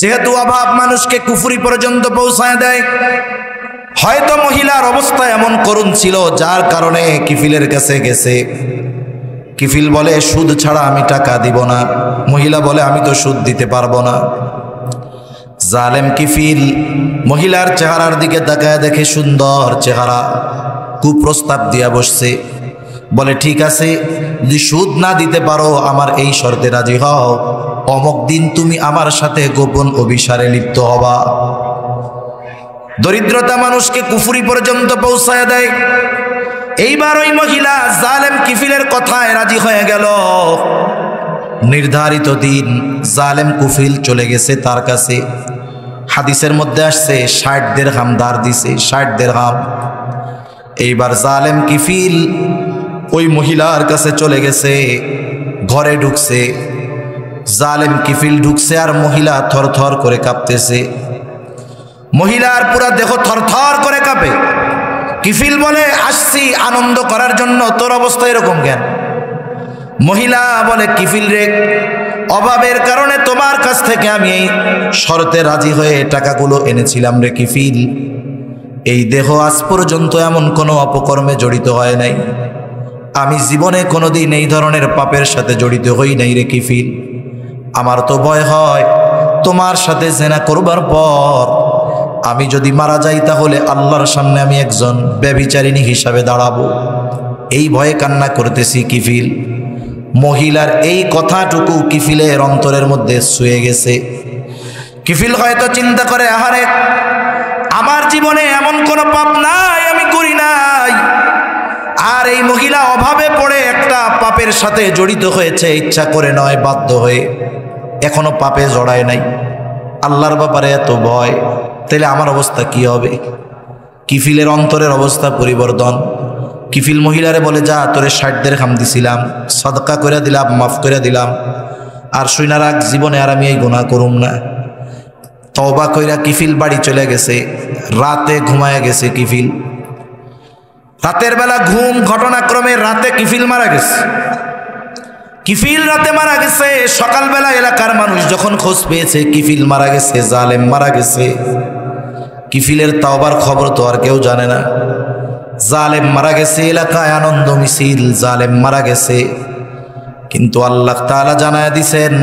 যেহেতু অভাব মানুষকে কুফরি পর্যন্ত পৌঁছায় দেয়, হয়তো মহিলার অবস্থা এমন করুণ ছিল যার কারণে কিফিলের কাছে গেছে। কিফিল বলে সুদ ছাড়া আমি টাকা দিব না। মহিলা বলে আমি তো সুদ দিতে পারবো না। জালেম কিফিল মহিলার চেহারার দিকে তাকায় দেখে সুন্দর চেহারা, কুপ্রস্তাব দিয়া বসছে। বলে ঠিক আছে, যদি সুদ না দিতে পারো আমার এই শর্তে রাজি হও, অমুক দিন তুমি আমার সাথে গোপন অভিসারে লিপ্ত হবা। দরিদ্রতা মানুষকে কুফরি পর্যন্ত পৌঁছায় দেয়। এইবার ওই মহিলা জালেম কিফিলের কথায় রাজি হয়ে গেল। নির্ধারিত দিন জালেম কুফিল চলে গেছে তার কাছে। হাদিসের মধ্যে আসছে ৬০ দিরহাম ধার দিছে, ৬০ দিরহাম। এইবার জালেম কিফিল ওই মহিলার কাছে চলে গেছে, ঘরে ঢুকছে। জালেম কিফিল ঢুকছে আর মহিলা থরথর করে কাঁপতেছে। মহিলার পুরা দেহ থরথর করে কাঁপে। কিফিল বলে আসছি আনন্দ করার জন্য, তোর অবস্থা এরকম কেন? মহিলা বলে কিফিল রে, অভাবের কারণে তোমার কাছ থেকে আমি এই শর্তে রাজি হয়ে টাকাগুলো এনেছিলাম রে কিফিল। এই দেহ আজ পর্যন্ত এমন কোনো অপকর্মে জড়িত হয় নাই। আমি জীবনে কোনোদিন এই ধরনের পাপের সাথে জড়িত হই নাই রে কিফিল। আমার তো ভয় হয় তোমার সাথে জেনা করবার পর আমি যদি মারা যাই তাহলে আল্লাহর সামনে আমি একজন ব্যভিচারিণী হিসাবে দাঁড়াবো। এই ভয়ে কান্না করতেছি কিফিল। মহিলার এই কথাটুকু কিফিলের অন্তরের মধ্যে ছুঁয়ে গেছে। কিফিল হয়তো চিন্তা করে, আহারে আমার জীবনে এমন কোনো পাপ নাই আমি করি নাই, আর এই মহিলা অভাবে পড়ে একটা পাপের সাথে জড়িত হয়েছে, ইচ্ছা করে নয় বাধ্য হয়ে, এখনো পাপে জড়ায় নাই। আল্লাহর ব্যাপারে এত ভয়, তাহলে আমার অবস্থা কি হবে? কিফিলের অন্তরের অবস্থা পরিবর্তন। কিফিল মহিলারে বলে, যা তোরে ৬০ দিরহাম দিছিলাম, সদকা করে দিলাম, মাফ করে দিলাম, আর শুইনা রাখ, জীবনে আর আমি এই গুনাহ করুম না। তওবা কইরা কিফিল বাড়ি চলে গেছে। রাতে ঘুমায় গেছে কিফিল। রাতের বেলা ঘুম, ঘটনাক্রমে রাতে কিফিল মারা গেছে। কিফিল রাতে মারা গেছে। সকালবেলা এলাকার মানুষ যখন খোঁজ পেয়েছে কিফিল মারা গেছে, জালেম মারা গেছে, কিফিলের তাওবার খবর তো আর কেউ জানে না। জালেম মারা গেছে, এলাকায় আনন্দ মিছিল, জালেম মারা গেছে। কিন্তু আল্লাহ তাআলা জানায়া দিছেন,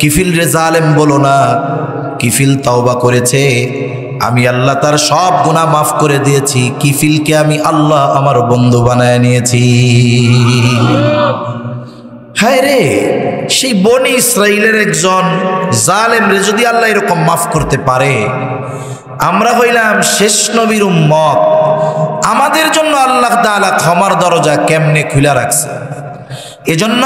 কিফিল রে জালেম বলো না, কিফিল তাওবা করেছে, আমি আল্লাহ তার সব গুনাহ মাফ করে দিয়েছি। কিফিলকে আমি আল্লাহ আমার বন্ধু বানায় নিয়েছি। হায় রে, সেই বনি ইসরাইলের একজন জালেম রে যদি আল্লাহ এরকম মাফ করতে পারে, আমরা হইলাম শেষ নবীর উম্মত, আমাদের জন্য আল্লাহ তাআলা ক্ষমার দরজা কেমনে খুলে রাখছে। এজন্য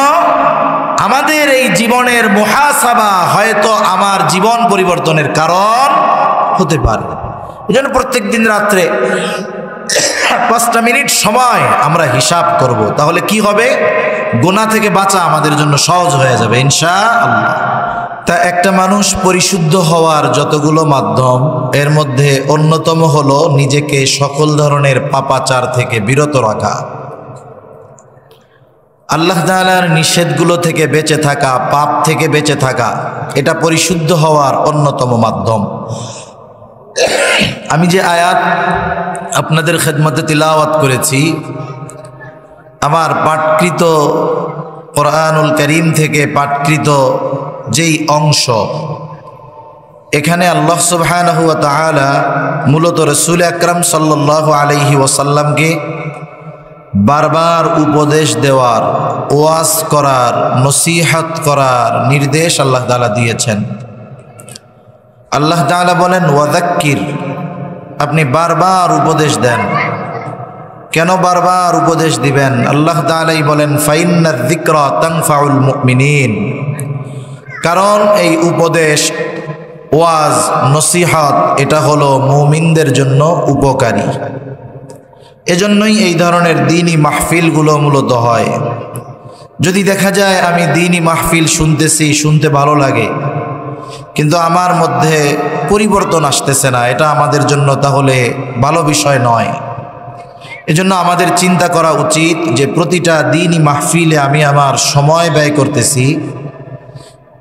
আমাদের এই জীবনের মুহাসাবা হয়তো আমার জীবন পরিবর্তনের কারণ হতে পারে। এজন্য প্রত্যেক দিন রাত্রে 5টা মিনিট সময় আমরা হিসাব করব, তাহলে কি হবে? গুনাহ থেকে বাঁচা আমাদের জন্য সহজ হয়ে যাবে ইনশাআল্লাহ। তা একটা মানুষ পরিশুদ্ধ হওয়ার যতগুলো মাধ্যম, এর মধ্যে অন্যতম হলো নিজেকে সকল ধরনের পাপাচার থেকে বিরত রাখা, আল্লাহ তাআলার নিষেধগুলো থেকে বেঁচে থাকা, পাপ থেকে বেঁচে থাকা। এটা পরিশুদ্ধ হওয়ার অন্যতম মাধ্যম। আমি যে আয়াত আপনাদের খেদমতে তিলাওয়াত করেছি, আমার পাঠকৃত কোরআনুল কারীম থেকে পাঠকৃত যেই অংশ, এখানে আল্লাহ সুবহানাহু ওয়া তাআলা মূলত রাসূল আকরাম সাল্লাল্লাহু আলাইহি ওয়াসাল্লামকে বারবার উপদেশ দেওয়ার, ওয়াজ করার, নসিহত করার নির্দেশ আল্লাহ তাআলা দিয়েছেন। আল্লাহ তাআলা বলেন ওয়াযাক্কির, আপনি বারবার উপদেশ দেন। কেন বারবার উপদেশ দিবেন? আল্লাহ তাআলাই বলেন ফাইন্নায যিকরা তানফাউল মুমিনিন, কারণ এই উপদেশ, ওয়াজ, নসিহত এটা হলো মুমিনদের জন্য উপকারী। এজন্যই এই ধরনের দ্বীনি মাহফিলগুলো মূলত হয়। যদি দেখা যায় আমি দ্বীনি মাহফিল শুনতেছি, শুনতে ভালো লাগে, কিন্তু আমার মধ্যে পরিবর্তন আসতেছে না, এটা আমাদের জন্য তাহলে ভালো বিষয় নয়। এজন্য আমাদের চিন্তা করা উচিত যে প্রতিটা দ্বীনি মাহফিলে আমি আমার সময় ব্যয় করতেছি,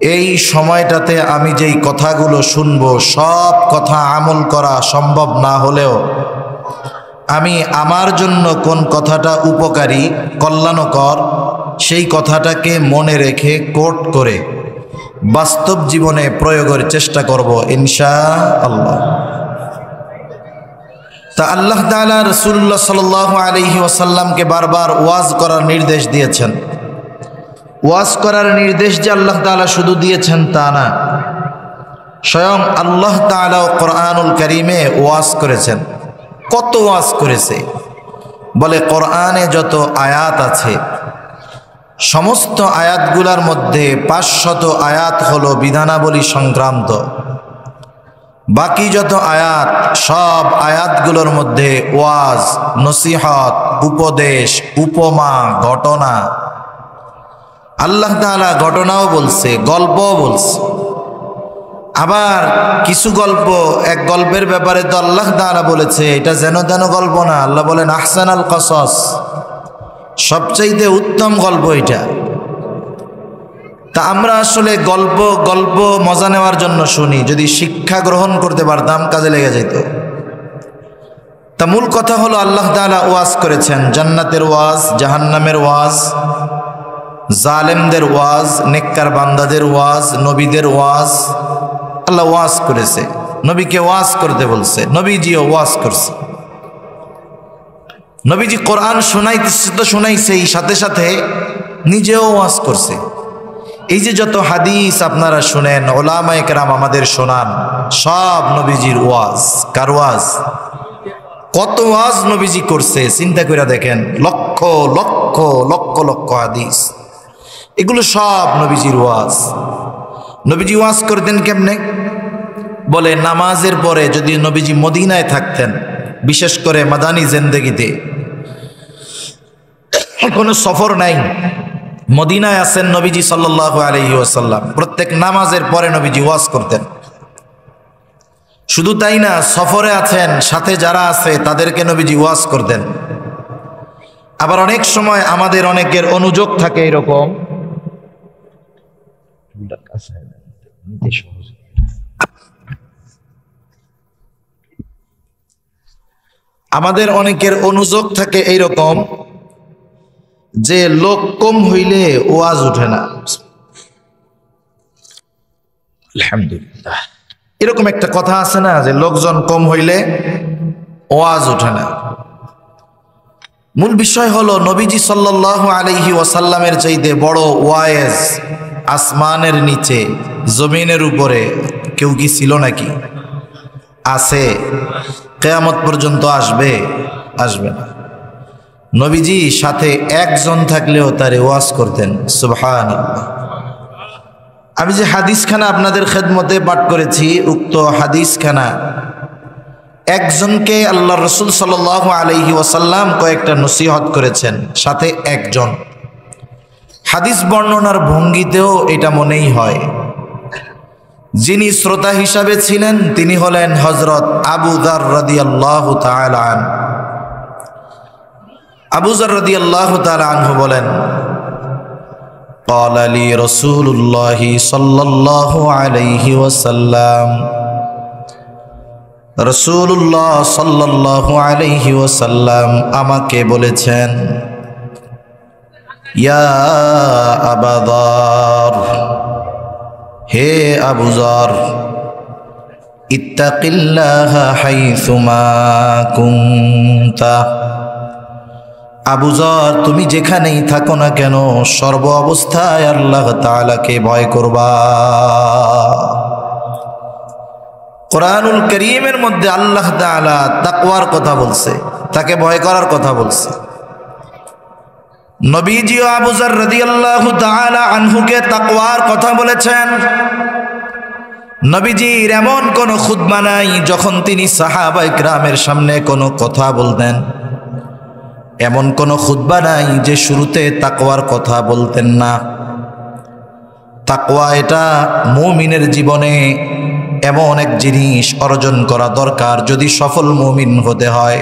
এই সময়টাতে আমি যেই কথাগুলো শুনবো সব কথা আমল করা সম্ভব না হলেও আমি আমার জন্য কোন কথাটা উপকারী কল্যাণকর সেই কথাটাকে মনে রেখে কোট করে বাস্তব জীবনে প্রয়োগের চেষ্টা করব ইনশাআল্লাহ। তা আল্লাহ তাআলা রাসূলুল্লাহ সাল্লাল্লাহু আলাইহি ওয়াসাল্লামকে বারবার ওয়াজ করার নির্দেশ দিয়েছেন। ওয়াজ করার নির্দেশ যে আল্লাহ তাআলা শুধু দিয়েছেন তা না, স্বয়ং আল্লাহ তাআলা কোরআনুল কারীমে ওয়াজ করেছেন। কত ওয়াজ করেছে বলে, কোরআনে যত আয়াত আছে সমস্ত আয়াতগুলোর মধ্যে 500 আয়াত হলো বিধানাবলী সংক্রান্ত, বাকি যত আয়াত সব আয়াতগুলোর মধ্যে ওয়াজ, নসিহত, উপদেশ, উপমা, ঘটনা। আল্লাহ তাআলা ঘটনাও বলছে, গল্পও বলছে। আবার কিছু গল্প, এক গল্পের ব্যাপারে তো আল্লাহ তাআলা বলেছে এটা যেন তেন গল্প না, আল্লাহ বলেন আহসানাল কসস, সবচাইতে উত্তম গল্প এটা। তা আমরা আসলে গল্প গল্প মজা নেওয়ার জন্য শুনি, যদি শিক্ষা গ্রহণ করতে পারতাম কাজে লেগে যেত। তা মূল কথা হলো আল্লাহ তাআলা ওয়াজ করেছেন, জান্নাতের ওয়াজ, জাহান্নামের ওয়াজ, জালেমদের ওয়াজ, নেককার বান্দাদের ওয়াজ, নবীদের ওয়াজ। আল্লাহ ওয়াজ করেছে, নবীকে ওয়াজ করতে বলছে, নবীজিও ওয়াজ করছে। নবীজি কোরআন শোনাইতেছে তো শোনাইছেই, সাথে সাথে নিজেও ওয়াজ করছে। এই যে যত হাদিস আপনারা শুনেন, ওলামায়ে কেরাম আমাদের শোনান, সব নবীজির ওয়াজ। কার ওয়াজ? কত ওয়াজ নবীজি করছে চিন্তা করে দেখেন, লক্ষ লক্ষ লক্ষ লক্ষ হাদিস, এগুলো সব নবীজির ওয়াজ। নবীজি ওয়াজ করতেন কেমনে? বলে নামাজের পরে যদি নবীজি মদিনায় থাকতেন, বিশেষ করে মাদানী জিন্দেগিতে কোনো সফর নাই, মদিনায় আছেন নবীজি সাল্লাল্লাহু আলাইহি ওয়াসাল্লাম, প্রত্যেক নামাজের পরে নবীজি ওয়াজ করতেন। শুধু তাই না, সফরে আছেন, সাথে যারা আছে তাদেরকে নবীজি ওয়াজ করতেন। আবার অনেক সময় আমাদের অনেকের অনুযোগ থাকে এরকম, আমাদের অনেকের অনুযোগ থাকে এইরকম যে লোক কম হইলে ওয়াজ উঠে না। আলহামদুলিল্লাহ, এরকম একটা কথা আছে না যে লোকজন কম হইলে ওয়াজ উঠে না। মূল বিষয় হলো নবীজি সাল্লাল্লাহু আলাইহি ওয়াসাল্লামের চাইতে বড় ওয়াইজ আসমানের নিচে জমিনের উপরে কেউ কি ছিল নাকি? আছে, কিয়ামত পর্যন্ত আসবে? আসবে না। নবীজি সাথে একজন থাকলেও তারে ওয়াজ করতেন। সুবহানাল্লাহ। আমি যে হাদিসখানা আপনাদের খেদমতে পাঠ করেছি, উক্ত হাদিসখানা একজনকে আল্লাহ রসুল সাল্লাল্লাহু আলাইহি ওয়াসাল্লাম কয়েকটা নসিহত করেছেন, সাথে একজন। হাদিস বর্ণনার ভঙ্গিতেও এটা মনেই হয়। যিনি শ্রোতা হিসাবে ছিলেন তিনি হলেন হযরত আবু যার রাদিয়াল্লাহু তাআলা আনহু। আবু যার রাদিয়াল্লাহু তাআলা আনহু বলেন, قال لي رسول الله صلى الله عليه وسلم, রাসূলুল্লাহ সাল্লাল্লাহু আলাইহি ওয়াসাল্লাম আমাকে বলেছেন, ইয়া আবা যার, হে আবু যার, ইত্তাকিল্লাহা হাইসুমা কুনতা, আবু যার তুমি যেখানেই থাকো না কেন সর্ব অবস্থায় আল্লাহ তাআলাকে ভয় করবা। কোরআনুল কারীমের মধ্যে আল্লাহ তাআলা তাকওয়ার কথা বলছে, তাকে ভয় করার কথা বলছে। নবীজিও আবু যার রাদিয়াল্লাহু তাআলা আনহুকে তাকওয়ার কথা বলেছেন। নবীজির এমন কোন খুতবা নাই যখন তিনি সাহাবায়ে কিরামের সামনে কোনো কথা বলতেন, এমন কোন খুতবা নাই যে শুরুতে তাকওয়ার কথা বলতেন না। তাকওয়া এটা মুমিনের জীবনে এমন এক জিনিস অর্জন করা দরকার যদি সফল মুমিন হতে হয়।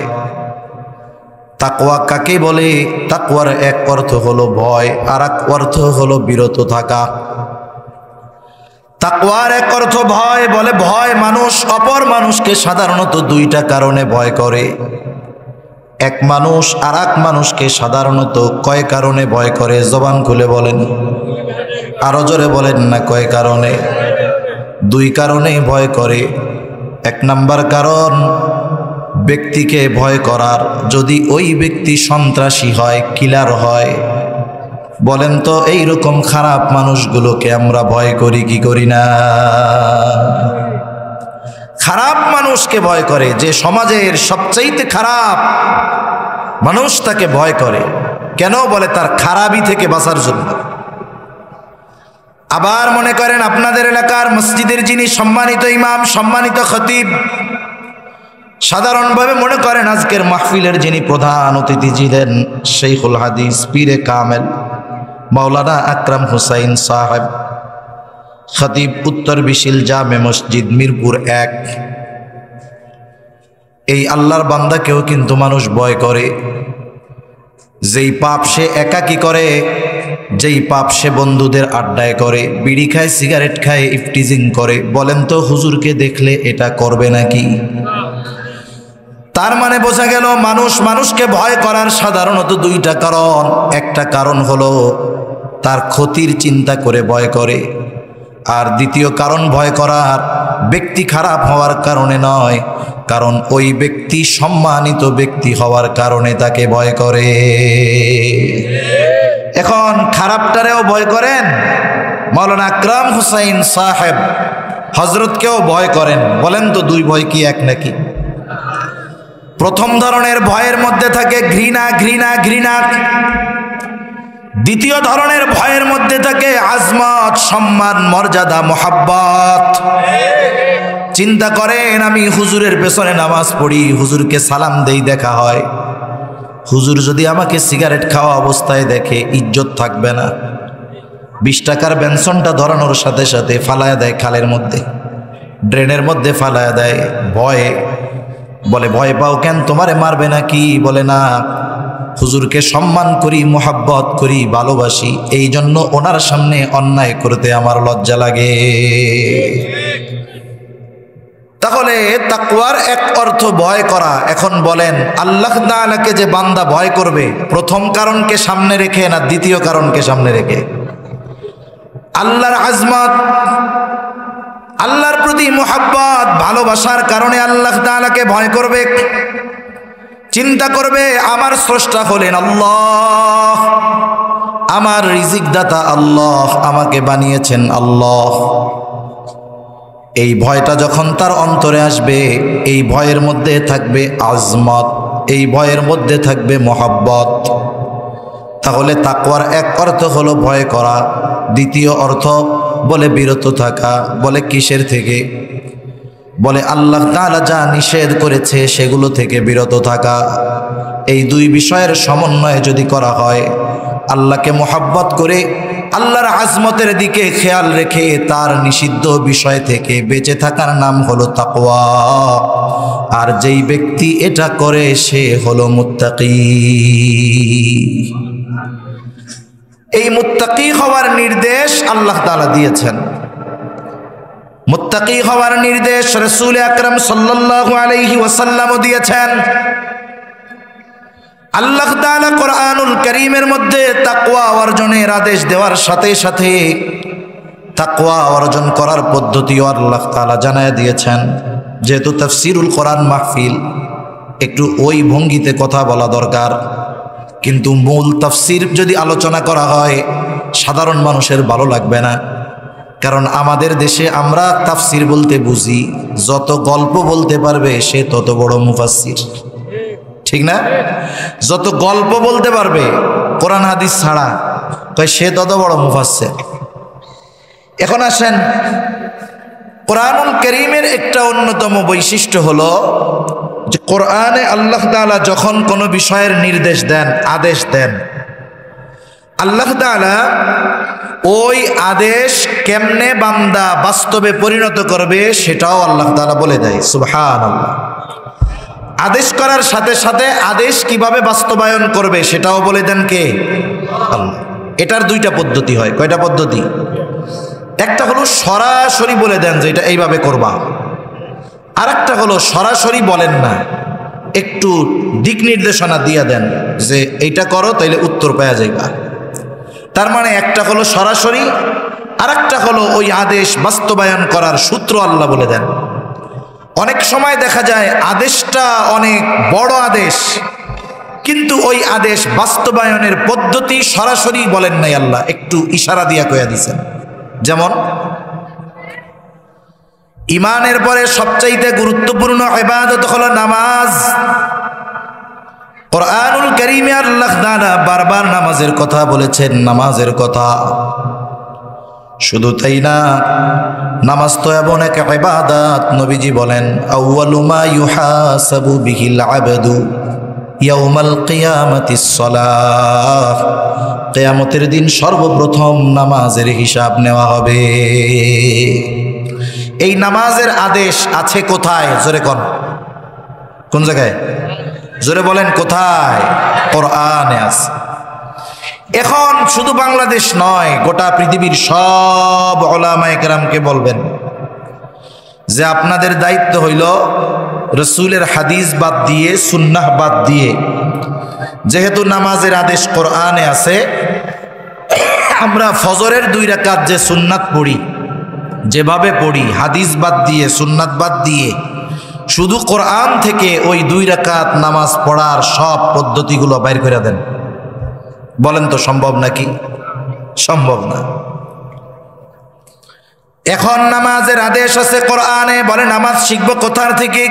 তাকওয়া কাকে বলে? তাকওয়ার এক অর্থ হলো ভয়, আর এক অর্থ হলো বিরত থাকা। তাকওয়ার এক অর্থ ভয়। বলে ভয় মানুষ অপর মানুষকে সাধারণত দুইটা কারণে ভয় করে। এক মানুষ আর এক মানুষকে সাধারণত কয় কারণে ভয় করে? জবান খুলে বলেন, আরো জোরে বলেন না কয় কারণে? দুই কারণেই ভয় করে। এক নাম্বার কারণ, ব্যক্তিকে ভয় করার, যদি ওই ব্যক্তি সন্ত্রাসী হয়, কিলার হয়। বলেন তো এইরকম খারাপ মানুষগুলোকে আমরা ভয় করি কি করি না? খারাপ মানুষকে ভয় করে। যে সমাজের সবচাইতে খারাপ মানুষ তাকে ভয় করে। কেন? বলে তার খারাপই থেকে বাঁচার জন্য। আবার মনে করেন আপনাদের এলাকার মসজিদের যিনি সম্মানিত ইমাম, সম্মানিত খতিব, সাধারণভাবে মনে করেন আজকের মাহফিলের যিনি প্রধান অতিথি ছিলেন, শেখুল হাদিস পীরে কামেল মাওলানা আকরাম হুসাইন সাহেব, খতিব উত্তর বিশিল জামে মসজিদ মিরপুর 1। এই আল্লাহর বান্দাকেও কিন্তু মানুষ ভয় করে। যেই পাপ সে একাকী করে, যেই পাপ সে বন্ধুদের আড্ডায় করে, বিড়ি খায়, সিগারেট খায়, ইফটিজিং করে, বলেন তো হুজুরকে দেখলে এটা করবে নাকি? তার মানে বোঝা গেল মানুষ মানুষকে ভয় করার সাধারণত দুইটা কারণ। একটা কারণ হলো তার ক্ষতির চিন্তা করে ভয় করে, আর দ্বিতীয় কারণ ভয় করার ব্যক্তি খারাপ হওয়ার কারণে নয়, কারণ ওই ব্যক্তি সম্মানিত ব্যক্তি হওয়ার কারণে তাকে ভয় করে। এখন খারাপটারেও ভয় করেন, মাওলানা আকরাম হুসাইন সাহেব হজরতকেও ভয় করেন। বলেন তো দুই ভয় কি এক নাকি? প্রথম ধরনের ভয়ের মধ্যে থাকে ঘৃণা, ঘৃণা, ঘৃণা। দ্বিতীয় ধরনের ভয়ের মধ্যে থাকে আজমত, সম্মান, মর্যাদা, মোহাব্বত। চিন্তা করেন আমি হুজুরের পেছনে নামাজ পড়ি, হুজুরকে সালাম দেই, দেখা হয়, হুজুর যদি আমাকে সিগারেট খাওয়া অবস্থায় দেখে, ইজ্জত থাকবে না। 20 টাকার বেনসনটা ধরানোর সাথে সাথে ফালায়া দেয় খালের মধ্যে, ড্রেনের মধ্যে ফালায়া দেয় ভয়ে। বলে ভয় পাও কেন? তোমারে মারবে নাকি? বলে না, হুজুরকে সম্মান করি, মোহাব্বত করি, ভালোবাসি, এই জন্য ওনার সামনে অন্যায় করতে আমার লজ্জা লাগে। তাহলে তাকওয়ার এক অর্থ ভয় করা। এখন বলেন আল্লাহ তাআলাকে যে বান্দা ভয় করবে, প্রথম কারণকে সামনে রেখে না দ্বিতীয় কারণকে সামনে রেখে? আল্লাহর আজমত, আল্লাহর প্রতি মোহাব্বত, ভালোবাসার কারণে আল্লাহ তাআলাকে ভয় করবে। চিন্তা করবে আমার স্রষ্টা হলেন আল্লাহ, আমার রিজিক দাতা আল্লাহ, আমাকে বানিয়েছেন আল্লাহ। এই ভয়টা যখন তার অন্তরে আসবে, এই ভয়ের মধ্যে থাকবে আজমত, এই ভয়ের মধ্যে থাকবে মোহাব্বত। তাহলে তাকওয়ার এক অর্থ হলো ভয় করা, দ্বিতীয় অর্থ বলে বিরত থাকা। বলে কিসের থেকে? বলে আল্লাহ তাআলা যা নিষেধ করেছে সেগুলো থেকে বিরত থাকা। এই দুই বিষয়ের সমন্বয় যদি করা হয়, আল্লাহকে মোহাব্বত করে আল্লাহর আজমতের দিকে খেয়াল রেখে তার নিষিদ্ধ বিষয় থেকে বেঁচে থাকার নাম হলো তাকওয়া। আর যেই ব্যক্তি এটা করে সে হলো মুত্তাকি। এই মুত্তাকি হওয়ার নির্দেশ আল্লাহ তাআলা দিয়েছেন। মুত্তাকি হওয়ার নির্দেশ রাসূল আকরাম সাল্লাল্লাহু আলাইহি ওয়াসাল্লাম দিয়েছেন। আল্লাহ তাআলা কোরআনুল কারীমের মধ্যে তাকওয়া অর্জনের আদেশ দেওয়ার সাথে সাথে তাকওয়া অর্জন করার পদ্ধতিও আল্লাহ তাআলা জানায় দিয়েছেন। যেহেতু তাফসীরুল কোরআন মাহফিল, একটু ওই ভঙ্গিতে কথা বলা দরকার, কিন্তু মূল তাফসীর যদি আলোচনা করা হয় সাধারণ মানুষের ভালো লাগবে না। কারণ আমাদের দেশে আমরা তাফসীর বলতে বুঝি যত গল্প বলতে পারবে সে তত বড় মুফাসসির, ঠিক না? যত গল্প বলতে পারবে কোরআন হাদিস ছাড়া তাই সে তত বড় মুফাসসির। এখন আসেন, কোরআনুল কারীমের একটা অন্যতম বৈশিষ্ট্য হলো যে কোরআনে আল্লাহ তাআলা যখন কোনো বিষয়ের নির্দেশ দেন, আদেশ দেন, আল্লাহ তাআলা ওই আদেশ কেমনে বান্দা বাস্তবে পরিণত করবে সেটাও আল্লাহ তাআলা বলে দেয়। সুবহানাল্লাহ। আদেশ করার সাথে সাথে আদেশ কিভাবে বাস্তবায়ন করবে সেটাও বলে দেন কে? আল্লাহ। এটার দুইটা পদ্ধতি হয়। কয়টা পদ্ধতি? একটা হলো সরাসরি বলে দেন যে এটা এইভাবে করবা, আর একটা হলো সরাসরি বলেন না, একটু দিক নির্দেশনা দিয়ে দেন যে এইটা করো তাইলে উত্তর পাওয়া যাইবা। তার মানে একটা হলো সরাসরি, আর একটা হলো ওই আদেশ বাস্তবায়ন করার সূত্র আল্লাহ বলে দেন। অনেক সময় দেখা যায় আদেশটা অনেক বড় আদেশ, কিন্তু ওই আদেশ বাস্তবায়নের পদ্ধতি সরাসরি বলেন নাই আল্লাহ, একটু ইশারা দিয়া কইয়া দিছেন। যেমন ঈমানের পরে সবচাইতে গুরুত্বপূর্ণ ইবাদত হলো নামাজ। কুরআনুল কারীমে আল্লাহ তাআলা বারবার নামাজের কথা বলেছেন, নামাজের কথা। শুধু তাই না, নামাজ তো এমন এক ইবাদত, নবীজি বলেন আউয়ালু মা ইউহাসাবু বিহিল আবদু ইয়াউমাল কিয়ামাতিস সালাহ, কিয়ামতের দিন সর্বপ্রথম নামাজের হিসাব নেওয়া হবে। এই নামাজের আদেশ আছে কোথায়? জোরে কোন জায়গায়? জোরে বলেন কোথায়? কোরআনে আছে। এখন শুধু বাংলাদেশ নয়, গোটা পৃথিবীর সব উলামায়ে কেরামকে বলবেন যে আপনাদের দায়িত্ব হইল রাসূলের হাদিস বাদ দিয়ে, সুন্নাহ বাদ দিয়ে, যেহেতু নামাজের আদেশ কোরআনে আছে, আমরা ফজরের 2 রাকাত যে সুন্নাত পড়ি, যেভাবে পড়ি, হাদিস বাদ দিয়ে, সুন্নাত বাদ দিয়ে, শুধু কোরআন থেকে ওই 2 রাকাত নামাজ পড়ার সব পদ্ধতিগুলো বাইর করে দেন। বলেন তো সম্ভব নাকি? সম্ভব না। এখন নামাজের আদেশ আছে কোরআনে, বলে নামাজ শিখবো কোথার থেকে?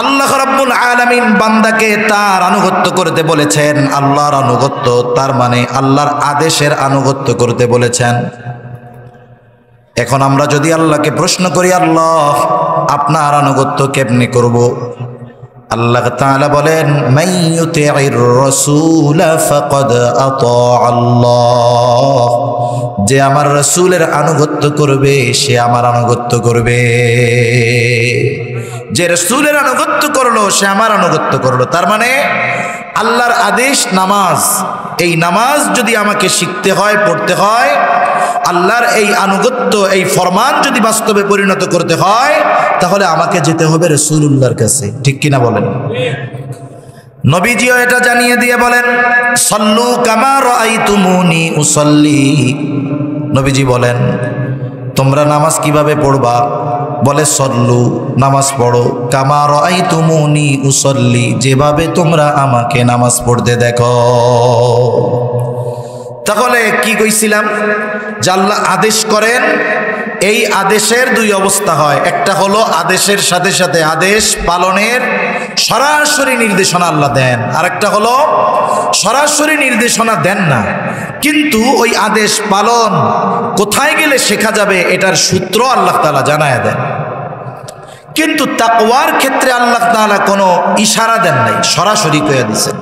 আল্লাহ রাব্বুল আলামিন বান্দাকে তার আনুগত্য করতে বলেছেন। আল্লাহর আনুগত্য তার মানে আল্লাহর আদেশের আনুগত্য করতে বলেছেন। এখন আমরা যদি আল্লাহকে প্রশ্ন করি, আল্লাহ আপনার আনুগত্য কেমনে করব? আল্লাহ তাআলা বলেন মাইয়ুতি'র রাসূল ফাকাদ আতা আল্লাহ, যে আমার রাসূলের আনুগত্য করবে সে আমার আনুগত্য করবে। যে রাসূলের আনুগত্য করলো সে আমার আনুগত্য করলো। তার মানে আল্লাহর আদেশ নামাজ, এই নামাজ যদি আমাকে শিখতে হয়, পড়তে হয়, আল্লাহর এই আনুগত্য, এই ফরমান যদি বাস্তবে পরিণত করতে হয়, তাহলে আমাকে যেতে হবে রাসূলুল্লাহর কাছে। ঠিক কিনা বলেন? নবীজিও এটা জানিয়ে দিয়ে বলেন সাল্লু কামা রাআইতুমুনি উসাল্লি। নবীজি বলেন তোমরা নামাজ কিভাবে পড়বা? বলে সল্লু, নামাজ পড়ো, কামা রাআইতুমুনি উসাল্লি, যেভাবে তোমরা আমাকে নামাজ পড়তে দেখো। তাহলে কি কইছিলাম? যে আল্লাহ আদেশ করেন, এই আদেশের 2 অবস্থা হয়। একটা হলো আদেশের সাথে সাথে আদেশ পালনের সরাসরি নির্দেশনা আল্লাহ দেন, আর একটা হলো সরাসরি নির্দেশনা দেন না, কিন্তু ওই আদেশ পালন কোথায় গেলে শেখা যাবে এটার সূত্র আল্লাহ তাআলা জানায় দেন। কিন্তু তাকওয়ার ক্ষেত্রে আল্লাহ তাআলা কোনো ইশারা দেন নাই, সরাসরি কইয়া দিয়েছেন।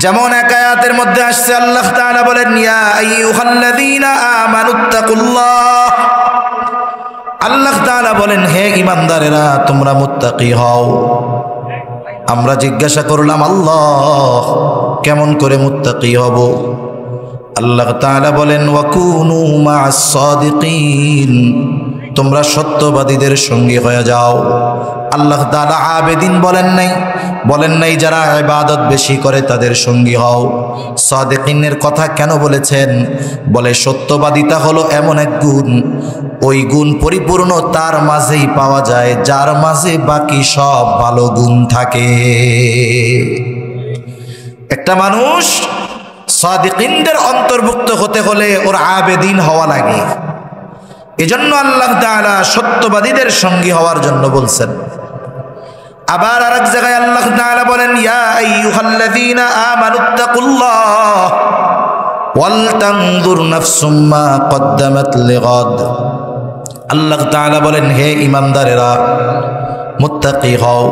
যেমন এক আয়াতের মধ্যে আসছে আল্লাহ তাআলা বলেন ইয়া আইয়ুহাল্লাযীনা আমানুত্তাকুল্লাহ, আল্লাহ তাআলা বলেন হে ঈমানদারেরা তোমরা মুত্তাকি হও। আমরা জিজ্ঞাসা করলাম আল্লাহ কেমন করে মুত্তাকি হব? আল্লাহ তাআলা বলেন ওয়াকুনু মা'আস সাদিকিন, তোমরা সত্যবাদীদের সঙ্গী হয়ে যাও। আল্লাহ তাআলা আবেদিন বলেন নাই যারা ইবাদত বেশি করে তাদের সঙ্গী হও। সাদিকিনের কথা কেন বলেছেন? বলে সত্যবাদিতা হলো এমন এক গুণ, ওই গুণ পরিপূর্ণ তার মাঝেই পাওয়া যায় যার মাঝে বাকি সব ভালো গুণ থাকে। একটা মানুষ সাদিকিনদের অন্তর্ভুক্ত হতে হলে ওর আবেদিন হওয়া লাগে। এজন্য আল্লাহ তাআলা সত্যবাদীদের সঙ্গী হওয়ার জন্য বলছেন। আবার আরেক জায়গায় আল্লাহ তাআলা বলেন ইয়া আইয়ুহাল্লাযীনা আমানুত্তাকুল্লাহ ওয়াল তানজুর নাফসুম মা কদ্দামাত লিগাদ। আল্লাহ তাআলা বলেন হে ঈমানদারেরা মুত্তাকি হও।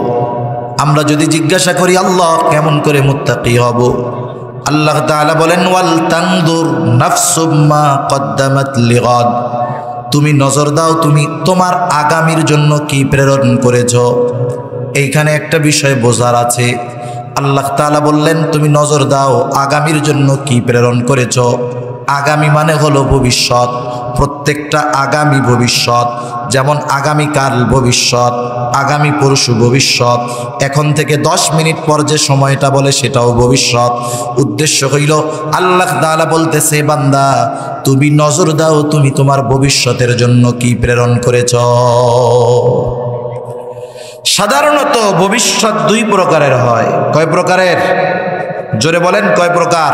আমরা যদি জিজ্ঞাসা করি আল্লাহ কেমন করে মুত্তাকি হব, আল্লাহ তাআলা বলেন ওয়াল তানজুর নাফসুম মা কদ্দামাত লিগাদ, তুমি নজর দাও তুমি তোমার আগামীর জন্য কি প্রেরণ করেছ। এইখানে একটা বিষয় বোঝার আছে। আল্লাহ তাআলা বললেন, তুমি নজর দাও আগামীর জন্য কি প্রেরণ করেছ। আগামী মানে হলো ভবিষ্যৎ, প্রত্যেকটা আগামী ভবিষ্যৎ, যেমন আগামীকাল ভবিষ্যৎ, আগামী পরশু ভবিষ্যৎ, এখন থেকে 10 মিনিট পর যে সময়টা বলে সেটাও ভবিষ্যৎ। উদ্দেশ্য হইল আল্লাহ তাআলা বলতেছে, বান্দা তুমি নজর দাও তুমি তোমার ভবিষ্যতের জন্য কি প্রেরণ করেছ। সাধারণত ভবিষ্যৎ 2 প্রকারের হয়। কয় প্রকারের? জোরে বলেন, কয় প্রকার?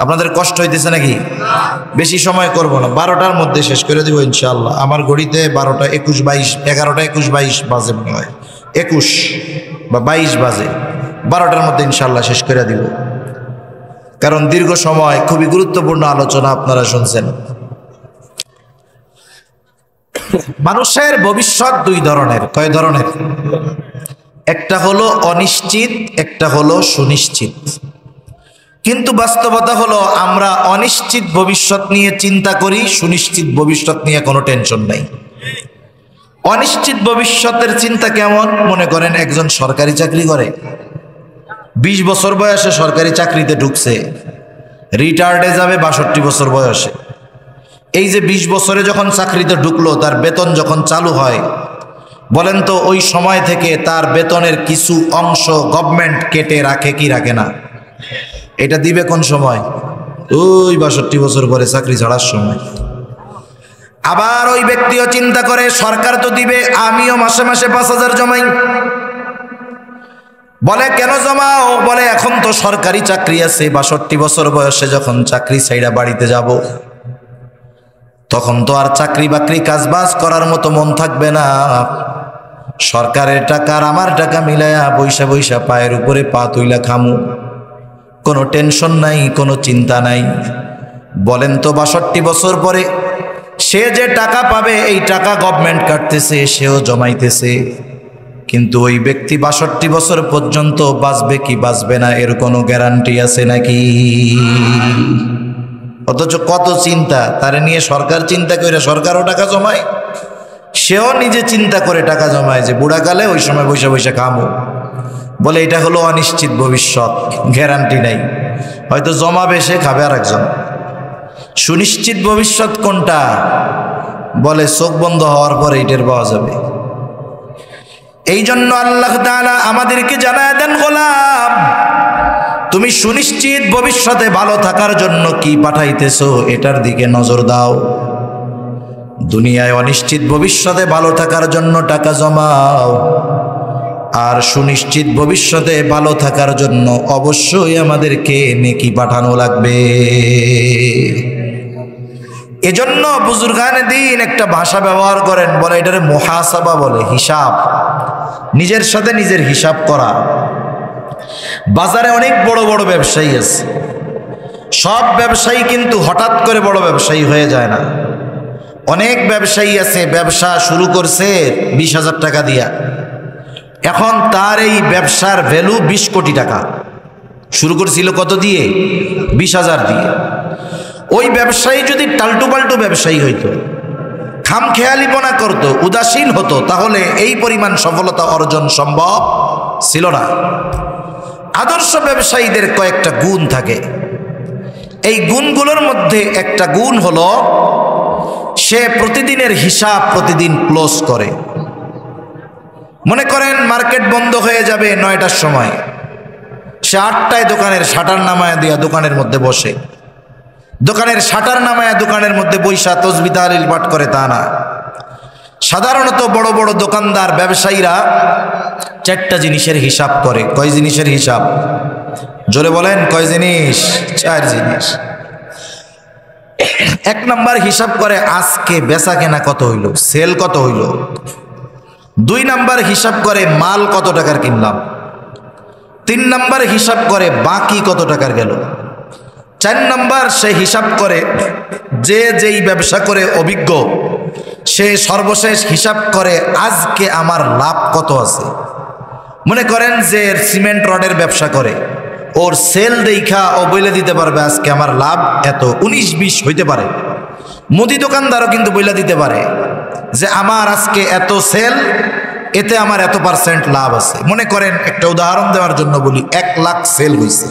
আপনাদের কষ্ট হইতেছে নাকি? বেশি সময় করব না, 12টার মধ্যে শেষ করে দিব ইনশাআল্লাহ। আমার ঘড়িতে 12টা 21 22 11টা 21 22 বাজে মনে হয়, 21 বা 22 বাজে। 12টার মধ্যে ইনশাআল্লাহ শেষ করে দিব, কারণ দীর্ঘ সময় খুবই গুরুত্বপূর্ণ আলোচনা আপনারা শুনছেন। মানুষের ভবিষ্যৎ 2 ধরনের। কয় ধরনের? একটা হলো অনিশ্চিত, একটা হলো সুনিশ্চিত। কিন্তু বাস্তবতা হলো আমরা অনিশ্চিত ভবিষ্যৎ নিয়ে চিন্তা করি, সুনিশ্চিত ভবিষ্যৎ নিয়ে কোনো টেনশন নাই। অনিশ্চিত ভবিষ্যতের চিন্তা কেমন? মনে করেন একজন সরকারি চাকরি করে, 20 বছর বয়সে সরকারি চাকরিতে ঢুকছে, রিটায়ার্ডে যাবে 62 বছর বয়সে। এই যে 20 বছরে যখন চাকরিতে ঢুকলো, তার বেতন যখন চালু হয়, বলেন তো ওই সময় থেকে তার বেতনের কিছু অংশ গভর্নমেন্ট কেটে রাখে কি রাখে না? এটা দিবে কোন সময়? ওই 62 বছর পরে চাকরি ছাড়ার সময়। আবার ওই ব্যক্তিও চিন্তা করে সরকার তো দিবে, আমিও মাসে মাসে 5000 জমাই। বলে কেন জমাও? বলে এখন তো সরকারি চাকরি আছে, 62 বছর বয়সে যখন চাকরি ছাইড়া বাড়িতে যাব, তখন তো আর চাকরি বাকরি কাজবাজ করার মতো মন থাকবে না। সরকারের টাকা আর আমার টাকা মিলায়া বৈশা বৈশা পায়ের উপরে পা তুইলা খামু, কোনো টেনশন নাই, কোনো চিন্তা নাই। বলেন তো 62 বছর পরে সে যে টাকা পাবে, এই টাকা গভর্নমেন্ট কাটতেছে, সেও জমাইতেছে, কিন্তু ওই ব্যক্তি 62 বছর পর্যন্ত বাঁচবে কি বাঁচবে না এর কোনো গ্যারান্টি আছে নাকি? অথচ কত চিন্তা তারে নিয়ে। সরকার চিন্তা করে সরকারও টাকা জমায়, সেও নিজে চিন্তা করে টাকা জমায় যে বুড়াকালে ওই সময় বৈশা বৈশা খামো। বলে এটা হলো অনিশ্চিত ভবিষ্যৎ, গ্যারান্টি নাই, হয়তো জমাবে সে, খাবে আর একজন। সুনিশ্চিত ভবিষ্যৎ কোনটা? বলে চোখ বন্ধ হওয়ার পরে এটার পাওয়া যাবে। এই জন্য আল্লাহ তাআলা আমাদেরকে জানায় দেন, গোলাম তুমি সুনিশ্চিত ভবিষ্যতে ভালো থাকার জন্য কি পাঠাইতেছো এটার দিকে নজর দাও। দুনিয়ায় অনিশ্চিত ভবিষ্যতে ভালো থাকার জন্য টাকা জমাও, আর সুনিশ্চিত ভবিষ্যতে ভালো থাকার জন্য অবশ্যই আমাদেরকে নেকি পাঠানো লাগবে। এজন্য বুজুর্গানে দিন একটা ভাষা ব্যবহার করেন, বলে এটারে মুহাসাবা বলে, হিসাব, নিজের সাথে নিজের হিসাব করা। বাজারে অনেক বড় বড় ব্যবসায়ী আছে, সব ব্যবসায়ী কিন্তু হঠাৎ করে বড় ব্যবসায়ী হয়ে যায় না। অনেক ব্যবসায়ী আছে ব্যবসা শুরু করছে 20,000 টাকা দিয়া, এখন তার এই ব্যবসার ভ্যালু 20 কোটি টাকা। শুরু করেছিল কত দিয়ে? 20,000 দিয়ে। ওই ব্যবসায়ী যদি টাল্টু পাল্টু ব্যবসায়ী হইতো, খামখেয়ালিপনা করতো, উদাসীন হতো, তাহলে এই পরিমাণ সফলতা অর্জন সম্ভব ছিল না। আদর্শ ব্যবসায়ীদের কয়েকটা গুণ থাকে, এই গুণগুলোর মধ্যে একটা গুণ হলো সে প্রতিদিনের হিসাব প্রতিদিন ক্লোজ করে। মনে করেন মার্কেট বন্ধ হয়ে যাবে 9টার সময়, সে 8টায় দোকানের শাটার নামায়া দিয়া দোকানের মধ্যে বসে, দোকানের শাটার নামায়া দোকানের মধ্যে বৈশা তসবিহ তাহলিল পাঠ করে, তা না। সাধারণত বড় বড় দোকানদার ব্যবসায়ীরা 4টা জিনিসের হিসাব করে। কয় জিনিসের হিসাব? জোরে বলেন, কয় জিনিস? 4 জিনিস। 1 নাম্বার হিসাব করে আজকে বেচা কেনা কত হইল, সেল কত হইল। 2 নাম্বার হিসাব করে মাল কত টাকার কিনলাম। 3 নাম্বার হিসাব করে বাকি কত টাকার গেল। 4 নাম্বার সে হিসাব করে, যে যেই ব্যবসা করে অভিজ্ঞ, সে সর্বশেষ হিসাব করে আজকে আমার লাভ কত আছে। মনে করেন যে সিমেন্ট রডের ব্যবসা করে, ওর সেল দেখা ও বলে দিতে পারবে আজকে আমার লাভ এত, 19-20 হইতে পারে। মুদি দোকানদারও কিন্তু বলে দিতে পারে যে আমার আজকে এত সেল, এতে আমার এত পার্সেন্ট লাভ আছে। মনে করেন একটা উদাহরণ দেওয়ার জন্য বলি, 1 লাখ সেল হয়েছে,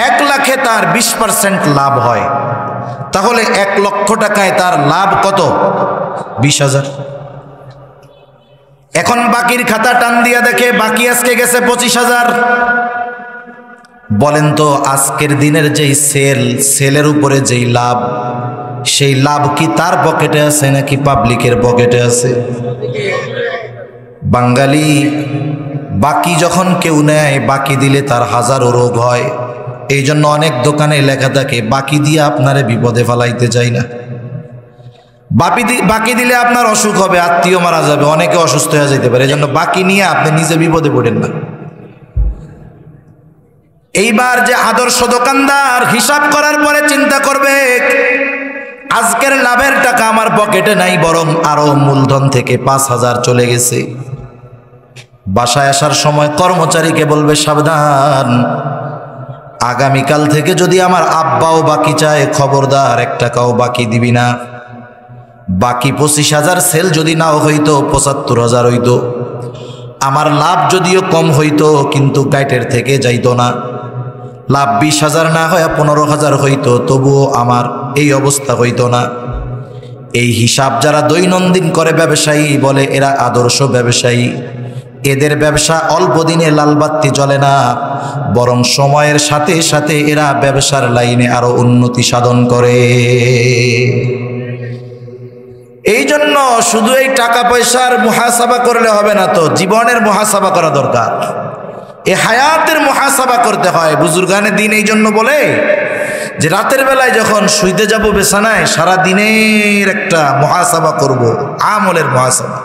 1 লাখে তার 20% লাভ হয়, তাহলে 1 লক্ষ টাকায় তার লাভ কত? 20,000। এখন বাকির খাতা টান দিয়া দেখে বাকি আজকে গেছে 25,000। বলেন তো আজকের দিনের যেই সেলের উপরে যেই লাভ, সেই লাভ কি তার পকেটে আছে নাকি পাবলিকের পকেটে আছে? বাঙালি বাকি যখন কেউ নেয়, বাকি দিলে তার হাজারো রোগ হয়। এই জন্য অনেক দোকানে লেখা থাকে বাকি দিয়ে আপনারে বিপদে ফেলাইতে চাই না। বাকি দিলে আপনার অসুখ হবে, আত্মীয় মারা যাবে, অনেকে অসুস্থ হয়ে যেতে পারে। এই জন্য বাকি নিয়ে আপনি নিজে বিপদে পড়েন না। এইবার যে আদর্শ দোকানদার হিসাব করার পরে চিন্তা করবে আজকের লাভের টাকা আমার পকেটে নাই, বরং আরো মূলধন থেকে 5,000 চলে গেছে। বাসায় আসার সময় কর্মচারীকে বলবে সাবধান, আগামীকাল থেকে যদি আমার আব্বাও বাকি চায় খবরদার 1 টাকাও বাকি দিবি না। বাকি 25,000 সেল যদি নাও হইতো 75,000 হইতো। আমার লাভ যদিও কম হইতো কিন্তু গাইটের থেকে যাইতো না। লাভ 20,000 না হয় 15,000 হইতো, তবুও আমার এই অবস্থা হইতো না। এই হিসাব যারা দৈনন্দিন করে ব্যবসায়ী বলে এরা আদর্শ ব্যবসায়ী। এদের ব্যবসা অল্প দিনে লালবাতি জ্বলে না, বরং সময়ের সাথে সাথে এরা ব্যবসার লাইনে আরো উন্নতি সাধন করে। এই জন্য শুধু এই টাকা পয়সার মুহাসাবা করলে হবে না, তো জীবনের মুহাসাবা করা দরকার। এই হায়াতের মুহাসাবা করতে হয়। বুজুর্গানে দিন এই জন্য বলে যে রাতের বেলায় যখন শুইতে যাব বিছানায়, সারা দিনের একটা মুহাসাবা করব, আমলের মুহাসাবা।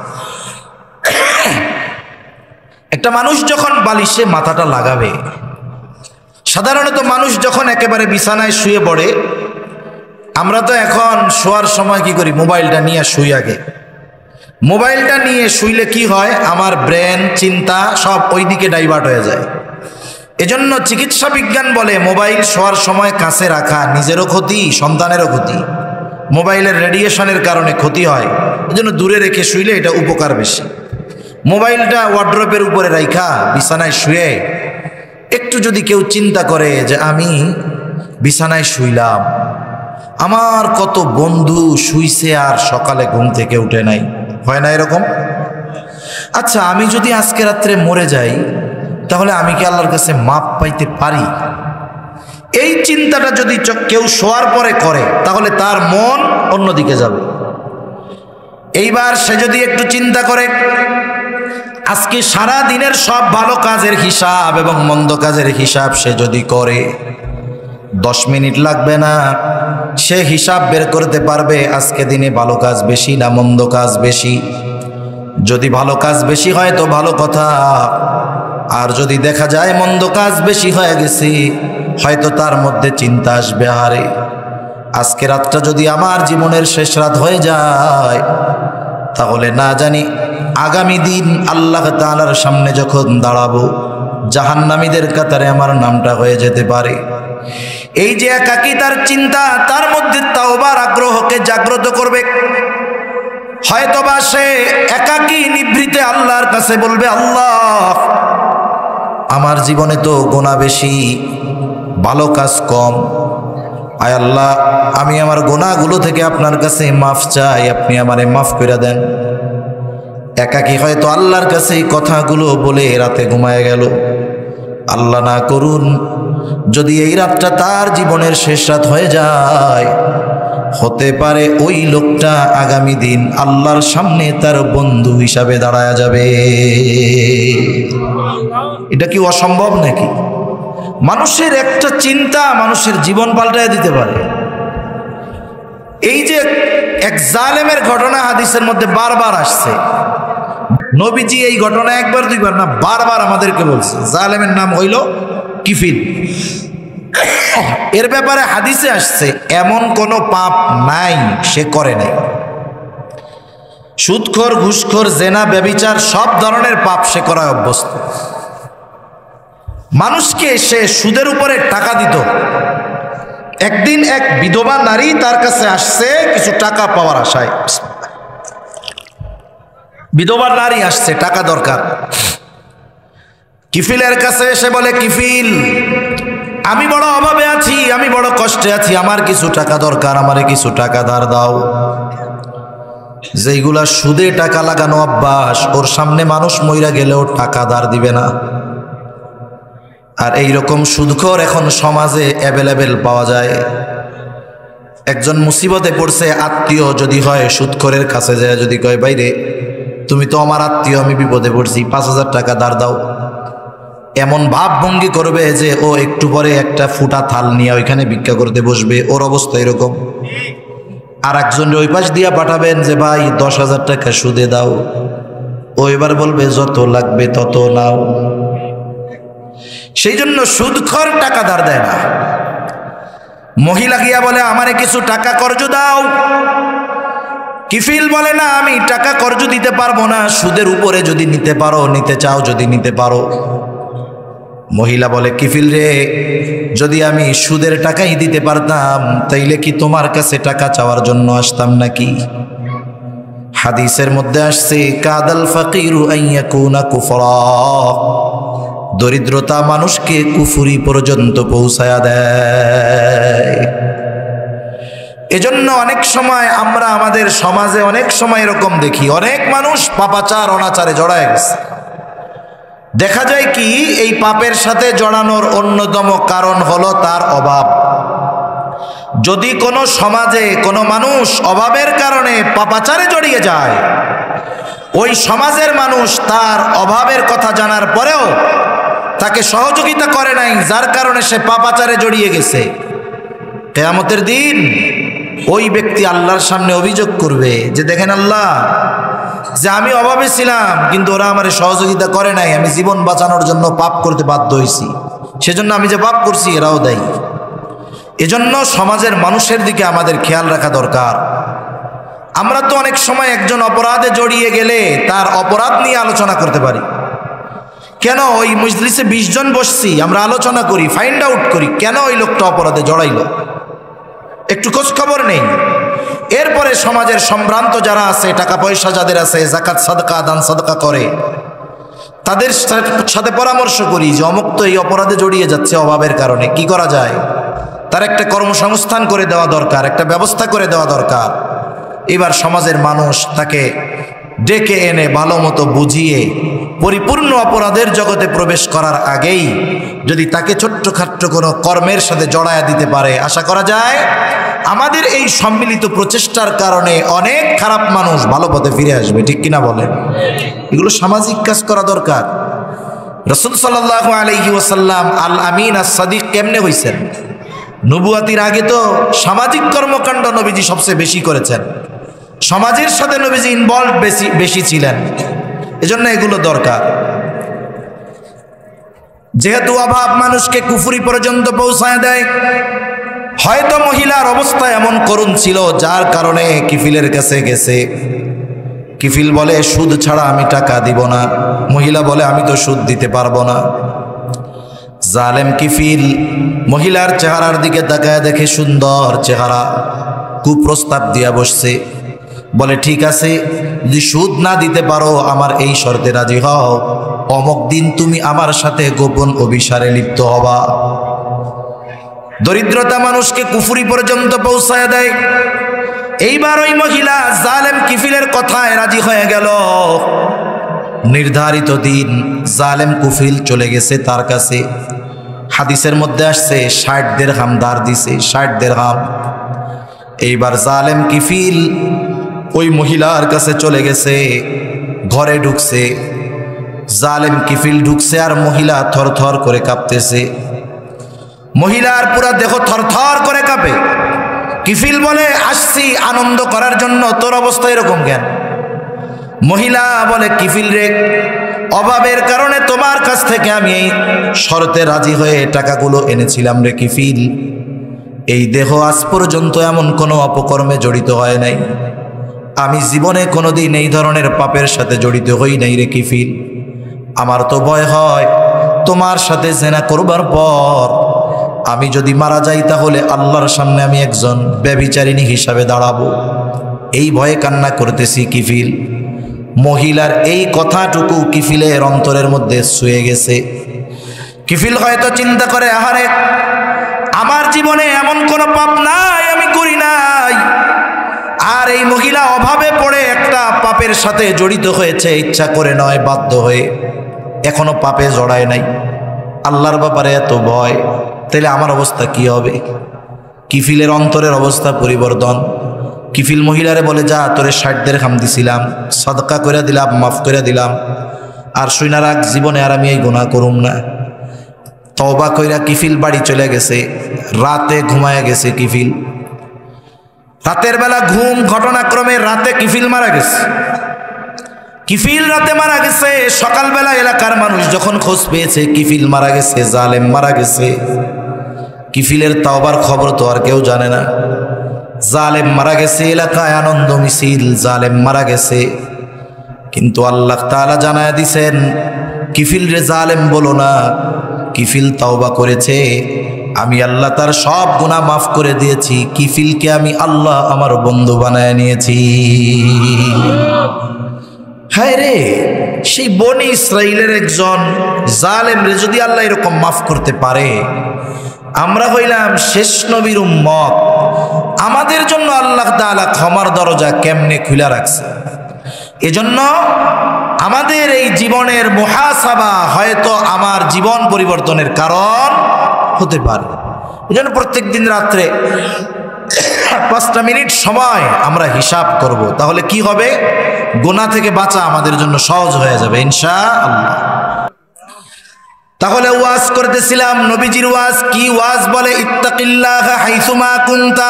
একটা মানুষ যখন বালিশে মাথাটা লাগাবে, সাধারণত মানুষ যখন একেবারে বিছানায় শুয়ে পড়ে, আমরা তো এখন শোয়ার সময় কি করি, মোবাইলটা নিয়ে শুই আগে। মোবাইলটা নিয়ে শুইলে কি হয়, আমার ব্রেন চিন্তা সব ওই দিকে ডাইভার্ট হয়ে যায়। এজন্য চিকিৎসা বিজ্ঞান বলে মোবাইল শোয়ার সময় কাছে রাখা নিজেরও ক্ষতি, সন্তানেরও ক্ষতি। মোবাইলের রেডিয়েশনের কারণে ক্ষতি হয়, এজন্য দূরে রেখে শুইলে এটা উপকার বেশি। মোবাইলটা ওয়ার্ড্রপের উপরে রাখা বিছানায় শুয়ে একটু যদি কেউ চিন্তা করে যে আমি বিছানায় শুইলাম, আমার কত বন্ধু শুইছে আর সকালে ঘুম থেকে উঠে নাই, হয় না এরকম? আচ্ছা, আমি যদি আজকে রাত্রে মরে যাই তাহলে আমি কি আল্লাহর কাছে মাপ পাইতে পারি? এই চিন্তাটা যদি কেউ শোয়ার পরে করে তাহলে তার মন অন্যদিকে যাবে। এইবার সে যদি একটু চিন্তা করে আজকে সারা দিনের সব ভালো কাজের হিসাব এবং মন্দ কাজের হিসাব সে যদি করে, 10 মিনিট লাগবে না, সে হিসাব বের করতে পারবে আজকে দিনে ভালো কাজ বেশি না মন্দ কাজ বেশি। যদি ভালো কাজ বেশি হয় তো ভালো কথা, আর যদি দেখা যায় মন্দ কাজ বেশি হয়ে গেছে, হয়তো তার মধ্যে চিন্তা আসবে, আরে আজকে রাতটা যদি আমার জীবনের শেষ রাত হয়ে যায় তাহলে না জানি আগামী দিন আল্লাহ তাআলার সামনে যখন দাঁড়াবো জাহান্নামীদের কাতারে আমার নামটা হয়ে যেতে পারে। এই যে একাকী তার চিন্তা, তার মধ্যে তাওবার আগ্রহকে জাগ্রত করবে। হয়তোবা সে একাকী নিভৃতে আল্লাহর কাছে বলবে, আল্লাহ আমার জীবনে তো গুনাহ বেশি, ভালো কাজ কম, আয় আল্লাহ আমি আমার গুনাহগুলো থেকে আপনার কাছে মাফ চাই, আপনি আমারে মাফ করে দেন। একাকী হয়তো আল্লাহর কাছে এই কথাগুলো বলে রাতে ঘুমায় গেল। আল্লাহ না করুন যদি এই রাতটা তার জীবনের শেষ রাত হয়ে যায়, হতে পারে ওই লোকটা আগামী দিন আল্লাহর সামনে তার বন্ধু হিসাবে দাঁড়ায়া যাবে। এটা কি অসম্ভব নাকি? মানুষের একটা চিন্তা মানুষের জীবন পাল্টায় দিতে পারে। এই যে এক জালেমের ঘটনা হাদিসের মধ্যে বারবার আসছে, নবীজি এই ঘটনা একবার দুইবার না বারবার আমাদেরকে বলছে। জালেমের নাম হইল কিফিল। এর ব্যাপারে হাদিসে আসছে এমন কোনো পাপ নাই সে করে নাই। সুদখোর, ঘুষখোর, জেনা, ব্যভিচার সব ধরনের পাপ সে করায় অভ্যস্ত। মানুষকে সে সুদের উপরে টাকা দিত। একদিন এক বিধবা নারী তার কাছে আসছে কিছু টাকা পাওয়ার আশায়। বিধবা নারী আসছে, টাকা দরকার। কিফিলের কাছে এসে বলে, কিফিল, আমি বড় অভাবে আছি, আমি বড় কষ্টে আছি, আমার কিছু টাকা দরকার, আমারে কিছু টাকা ধার দাও। যেইগুলা সুদে টাকা লাগানো অভ্যাস, ওর সামনে মানুষ মইরা গেলেও টাকা ধার দিবে না। আর এইরকম সুদখোর এখন সমাজে অ্যাভেলেবেল পাওয়া যায়। একজন মুসিবতে পড়ছে, আত্মীয় যদি হয়, সুদখোরের কাছে যায় যদি কয়, বাইরে তুমি তো আমার আত্মীয়, আমি বিপদে পড়ছি, 5,000 টাকা ধার দাও, এমন ভাব ভঙ্গি করবে যে ও একটু পরে একটা ফুটা থাল নিয়ে ওইখানে ভিক্ষা করতে বসবে। ওর অবস্থা এরকম। আর একজন ওই পাশ দিয়া পাঠাবেন যে ভাই 10,000 টাকা সুদে দাও, ও এবার বলবে যত লাগবে তত নাও। সেই জন্য সুদখোর টাকা ধার দেয় না। মহিলা গিয়া বলে, আমারে কিছু টাকা কর্জ দাও। কিফিল বলে, না, আমি টাকা কর্জ দিতে পারবো না, সুদের উপরে যদি নিতে পারো, নিতে চাও যদি নিতে পারো। মহিলা বলে, কিফিল রে, যদি আমি সুদের টাকাই দিতে পারতাম তাইলে কি তোমার কাছে টাকা চাওয়ার জন্য আসতাম নাকি? হাদিসের মধ্যে আসছে, কাদাল ফাকিরু আইয়াকুনা কুফরা, দরিদ্রতা মানুষকে কুফরি পর্যন্ত পৌঁছায়া দেয়। এজন্য অনেক সময় আমরা আমাদের সমাজে অনেক সময় এরকম দেখি, অনেক মানুষ পাপাচার অনাচারে জড়ায় গেছে। দেখা যায় কি, এই পাপের সাথে জড়ানোর অন্যতম কারণ হলো তার অভাব। যদি কোনো সমাজে কোনো মানুষ অভাবের কারণে পাপাচারে জড়িয়ে যায়, ওই সমাজের মানুষ তার অভাবের কথা জানার পরেও তাকে সহযোগিতা করে নাই, যার কারণে সে পাপাচারে জড়িয়ে গেছে, কিয়ামতের দিন ওই ব্যক্তি আল্লাহর সামনে অভিযোগ করবে যে, দেখেন আল্লাহ, যে আমি অভাবে ছিলাম কিন্তু ওরা আমার সহযোগিতা করে নাই, আমি জীবন বাঁচানোর জন্য পাপ করতে বাধ্য হয়েছি, সেজন্য আমি যে পাপ করছি এরাও দায়ী। এজন্য সমাজের মানুষের দিকে আমাদের খেয়াল রাখা দরকার। আমরা তো অনেক সময় একজন অপরাধে জড়িয়ে গেলে তার অপরাধ নিয়ে আলোচনা করতে পারি। কেন ওই মজলিসে 20 জন বসছি, আমরা আলোচনা করি, ফাইন্ড আউট করি কেন ওই লোকটা অপরাধে জড়াইল, একটু খোঁজ খবর নেই। এরপরে সমাজের সম্ভ্রান্ত যারা আছে, টাকা পয়সা যাদের আছে, যাকাত সাদকা দান সাদকা করে, তাদের সাথে পরামর্শ করি যে অমুক তো এই অপরাধে জড়িয়ে যাচ্ছে অভাবের কারণে, কি করা যায়, তার একটা কর্মসংস্থান করে দেওয়া দরকার, একটা ব্যবস্থা করে দেওয়া দরকার। এবার সমাজের মানুষ তাকে ডেকে এনে ভালো মতো বুঝিয়ে পরিপূর্ণ অপরাধের জগতে প্রবেশ করার আগেই যদি তাকে ছোট্টখাট্ট কোনো কর্মের সাথে জড়ায়া দিতে পারে, আশা করা যায় আমাদের এই সম্মিলিত প্রচেষ্টার কারণে অনেক খারাপ মানুষ ভালো পথে ফিরে আসবে। ঠিক কিনা বলেন? এগুলো সামাজিক কাজ করা দরকার। রাসূল সাল্লাল্লাহু আলাইহি ওয়াসাল্লাম আল আমিন আস সাদিক কেমনে হইছেন? নবুয়াতির আগে তো সামাজিক কর্মকাণ্ড নবীজি সবচেয়ে বেশি করেছেন, সমাজের সাথে নবীজি ইনভলভ বেশি ছিলেন। এজন্য এগুলো দরকার। যেহেতু অভাব মানুষকে কুফরি পর্যন্ত পৌঁছায় দেয়, হয়তো মহিলার অবস্থা এমন করুণ ছিল যার কারণে কিফিলের কাছে গেছে। কিফিল বলে, সুদ ছাড়া আমি টাকা দিব না। মহিলা বলে, আমি তো সুদ দিতে পারবো না। জালেম কিফিল মহিলার চেহারার দিকে তাকায় দেখে সুন্দর চেহারা, কুপ্রস্তাব দিয়া বসছে। বলে, ঠিক আছে, যদি সুদ না দিতে পারো আমার এই শর্তে রাজি হও, অমুক দিন তুমি আমার সাথে গোপন অভিসারে লিপ্ত হবা। দরিদ্রতা মানুষকে কুফরি পর্যন্ত পৌঁছায় দেয়। এইবার ওই মহিলা জালেম কিফিলের কথায় রাজি হয়ে গেল। নির্ধারিত দিন জালেম কুফিল চলে গেছে তার কাছে। হাদিসের মধ্যে আসছে 60 দিরহাম ধার দিছে, 60 দিরহাম। এইবার জালেম কিফিল ওই মহিলার কাছে চলে গেছে, ঘরে ঢুকছে। জালেম কিফিল ঢুকছে আর মহিলা থরথর করে কাঁপতেছে। মহিলার পুরা দেহ থরথর করে কাঁপে। কিফিল বলে, আসছি আনন্দ করার জন্য, তোর অবস্থা এরকম কেন? মহিলা বলে, কিফিল রে, অভাবের কারণে তোমার কাছ থেকে আমি এই শর্তে রাজি হয়ে টাকাগুলো এনেছিলাম রে কিফিল। এই দেহ আজ পর্যন্ত এমন কোনো অপকর্মে জড়িত হয় নাই, আমি জীবনে কোনোদিন এই ধরনের পাপের সাথে জড়িত হই নাই রে কিফিল। আমার তো ভয় হয় তোমার সাথে জেনা করবার পর আমি যদি মারা যাই তাহলে আল্লাহর সামনে আমি একজন ব্যভিচারিণী হিসাবে দাঁড়াবো। এই ভয়ে কান্না করতেছি কিফিল। মহিলার এই কথাটুকু কিফিলের অন্তরের মধ্যে ছুঁয়ে গেছে। কিফিল হয়তো চিন্তা করে, আহারে আমার জীবনে এমন কোনো পাপ নাই আমি করি নাই, আর এই মহিলা অভাবে পড়ে একটা পাপের সাথে জড়িত হয়েছে, ইচ্ছা করে নয় বাধ্য হয়ে, এখনো পাপে জড়ায় নাই, আল্লাহর ব্যাপারে এত ভয়, তাহলে আমার অবস্থা কি হবে? কিফিলের অন্তরের অবস্থা পরিবর্তন। কিফিল মহিলারে বলে, যা তোরে 60 দিরহাম দিছিলাম, সদকা করে দিলাম, মাফ করে দিলাম, আর শুইনা রাখ, জীবনে আর আমি এই গুনাহ করুম না। তওবা কইরা কিফিল বাড়ি চলে গেছে। রাতে ঘুমায়া গেছে কিফিল। রাতের বেলা ঘুম, ঘটনাক্রমে রাতে কিফিল মারা গেছে। কিফিল রাতে মারা গেছে। সকালবেলা এলাকার মানুষ যখন খোঁজ পেয়েছে কিফিল মারা গেছে, জালেম মারা গেছে, কিফিলের তওবার খবর তো আর কেউ জানে না। জালেম মারা গেছে, এলাকায় আনন্দ মিছিল, জালেম মারা গেছে। কিন্তু আল্লাহ তাআলা জানায়া দিছেন, কিফিল রে জালেম বলো না, কিফিল তওবা করেছে, আমি আল্লাহ তার সব গুনাহ মাফ করে দিয়েছি। কিফিলকে আমি আল্লাহ আমার বন্ধু বানায় নিয়েছি। হায় রে, সেই বনি ইসরাইলের একজন জালেম রে যদি আল্লাহ এরকম মাফ করতে পারে, আমরা হইলাম শেষ নবীর উম্মত, আমাদের জন্য আল্লাহ তাআলা ক্ষমার দরজা কেমনে খুলে রাখছে। এজন্য আমাদের এই জীবনের মুহাসাবা হয়তো আমার জীবন পরিবর্তনের কারণ হতে পারে। এজন্য প্রত্যেক দিন রাত্রে 5টা মিনিট সময় আমরা হিসাব করব, তাহলে কি হবে? গুনাহ থেকে বাঁচা আমাদের জন্য সহজ হয়ে যাবে ইনশাআল্লাহ। তাহলে ওয়াজ করতেছিলাম, নবীজির ওয়াজ কি ওয়াজ? বলে, ইত্তাকিল্লাহ হাইসুমা কুনতা,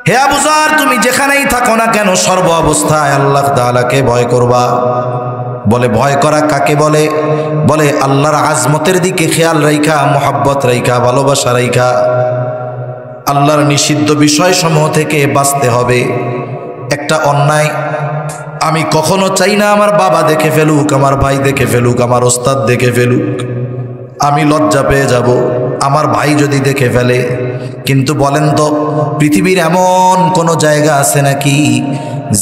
হে আবু যর তুমি যেখানেই থাকো না কেন সর্ব অবস্থায় আল্লাহ তাআলাকে ভয় করবা। বলে, ভয় করা কাকে বলে? বলে, আল্লাহর আজমতের দিকে খেয়াল রাইখা, মোহাব্বত রাইখা, ভালোবাসা রাইখা, আল্লাহর নিষিদ্ধ বিষয়সমূহ থেকে বাঁচতে হবে। একটা অন্যায় আমি কখনো চাই না আমার বাবা দেখে ফেলুক, আমার ভাই দেখে ফেলুক, আমার ওস্তাদ দেখে ফেলুক, আমি লজ্জা পেয়ে যাব আমার ভাই যদি দেখে ফেলে। কিন্তু বলেন তো, পৃথিবীর এমন কোনো জায়গা আছে নাকি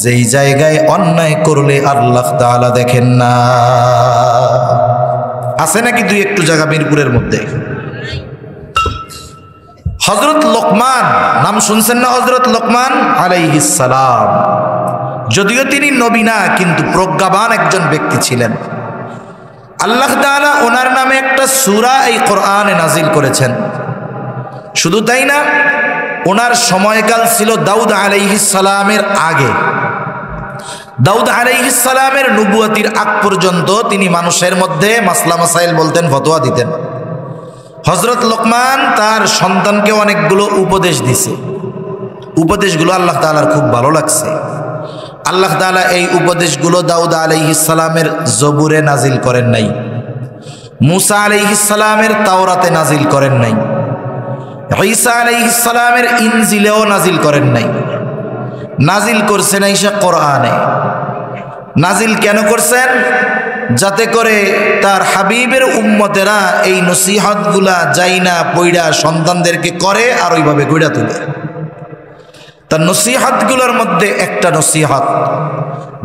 যেই জায়গায় অন্যায় করলে আল্লাহ তাআলা দেখেন না? আছে নাকি দুই একটু জায়গা মিরপুরের মধ্যে? হযরত লোকমান, নাম শুনছেন না? হযরত লোকমান আলাইহিস সালাম, যদিও তিনি নবী না, কিন্তু প্রজ্ঞাবান একজন ব্যক্তি ছিলেন। আল্লাহ তাআলা ওনার নামে একটা সূরা এই কোরআনে নাজিল করেছেন। শুধু তাই না, ওনার সময়কাল ছিল দাউদ আলাইহিস সালামের আগে। দাউদ আলাইহিস সালামের নবুয়তির আগ পর্যন্ত তিনি মানুষের মধ্যে মাসলা মাসাইল বলতেন, ফতোয়া দিতেন। হযরত লোকমান তার সন্তানকে অনেকগুলো উপদেশ দিছে। উপদেশগুলো আল্লাহ তাআলার খুব ভালো লাগছে। আল্লাহ তাআলা এই উপদেশগুলো দাউদ আলাইহিস সালামের জবুরে নাজিল করেন নাই, মুসা আলাইহিস সালামের তাওরাতে নাজিল করেন নাই, ঈসা আলাইহিস সালামের ইনজিলেও নাজিল করেন নাই। নাজিল করছেন ঈসা কোরআনে। নাজিল কেন করছেন? যাতে করে তার হাবিবের উম্মতেরা এই নসিহতগুলা যাইনা পইড়া সন্তানদেরকে করে আর ওইভাবে গড়া তোলে। তার নসিহতগুলোর মধ্যে একটা নসিহত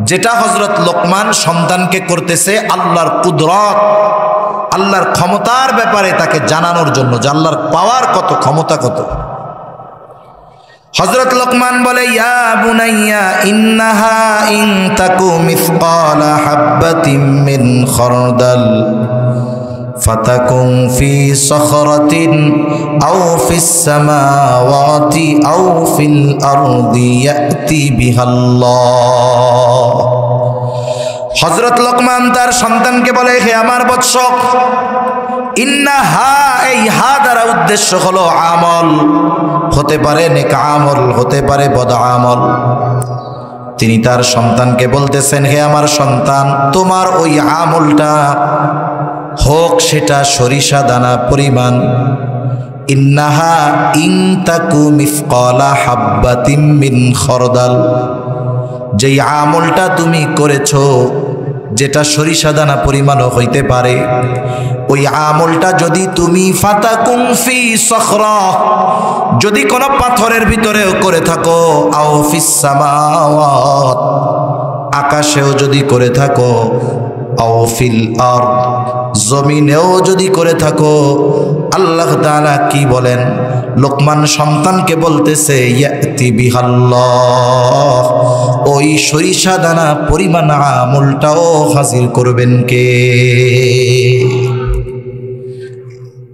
যেটা হযরত লোকমান সন্তানকে করতেছে আল্লাহর কুদরত, আল্লাহর ক্ষমতার ব্যাপারে তাকে জানানোর জন্য যে আল্লাহর পাওয়ার কত, ক্ষমতা কত। হযরত লোকমান বলে, ইয়া বুনাইয়া ইন্নাহা ইন তাকু মিসকালা হাববাতিন মিন খারদাল ফাতাকুন ফি সখরাতিন আও ফিস সামাওয়াতি আও ফিল আরদি ইয়াতি বিহাল্লাহ। হযরত লোকমান তার সন্তানকে বলে, হে আমার বৎস, ইন্নাহা, এই হা দ্বারা উদ্দেশ্য হলো আমল, হতে পারে নেক আমল, হতে পারে বদ আমল। তিনি তার সন্তানকে বলতেছেন, হে আমার সন্তান, তোমার ওই আমলটা হোক সেটা সরিষা দানা পরিমাণ। ইন্নাহা ইন তাকু মিসকালা হাববাতিন মিন খারদাল, যেই আমলটা তুমি করেছো যেটা সরিষা দানা পরিমাণও হইতে পারে, ওই আমলটা যদি তুমি ফাতাকুন ফি সখরা, যদি কোনো পাথরের ভিতরেও করে থাকো, আও ফিস সামাওয়াত, আকাশেও যদি করে থাকো, আও ফিল আরদ, জমিনেও যদি করে থাকো। আল্লাহ তাআলা কি বলেন? লোকমান সন্তানকে বলতেছে, ইয়াতি বিহাল্লাহ, ওই সরিষা দানা পরিমাণ আমলটাও হাজির করবেন কে?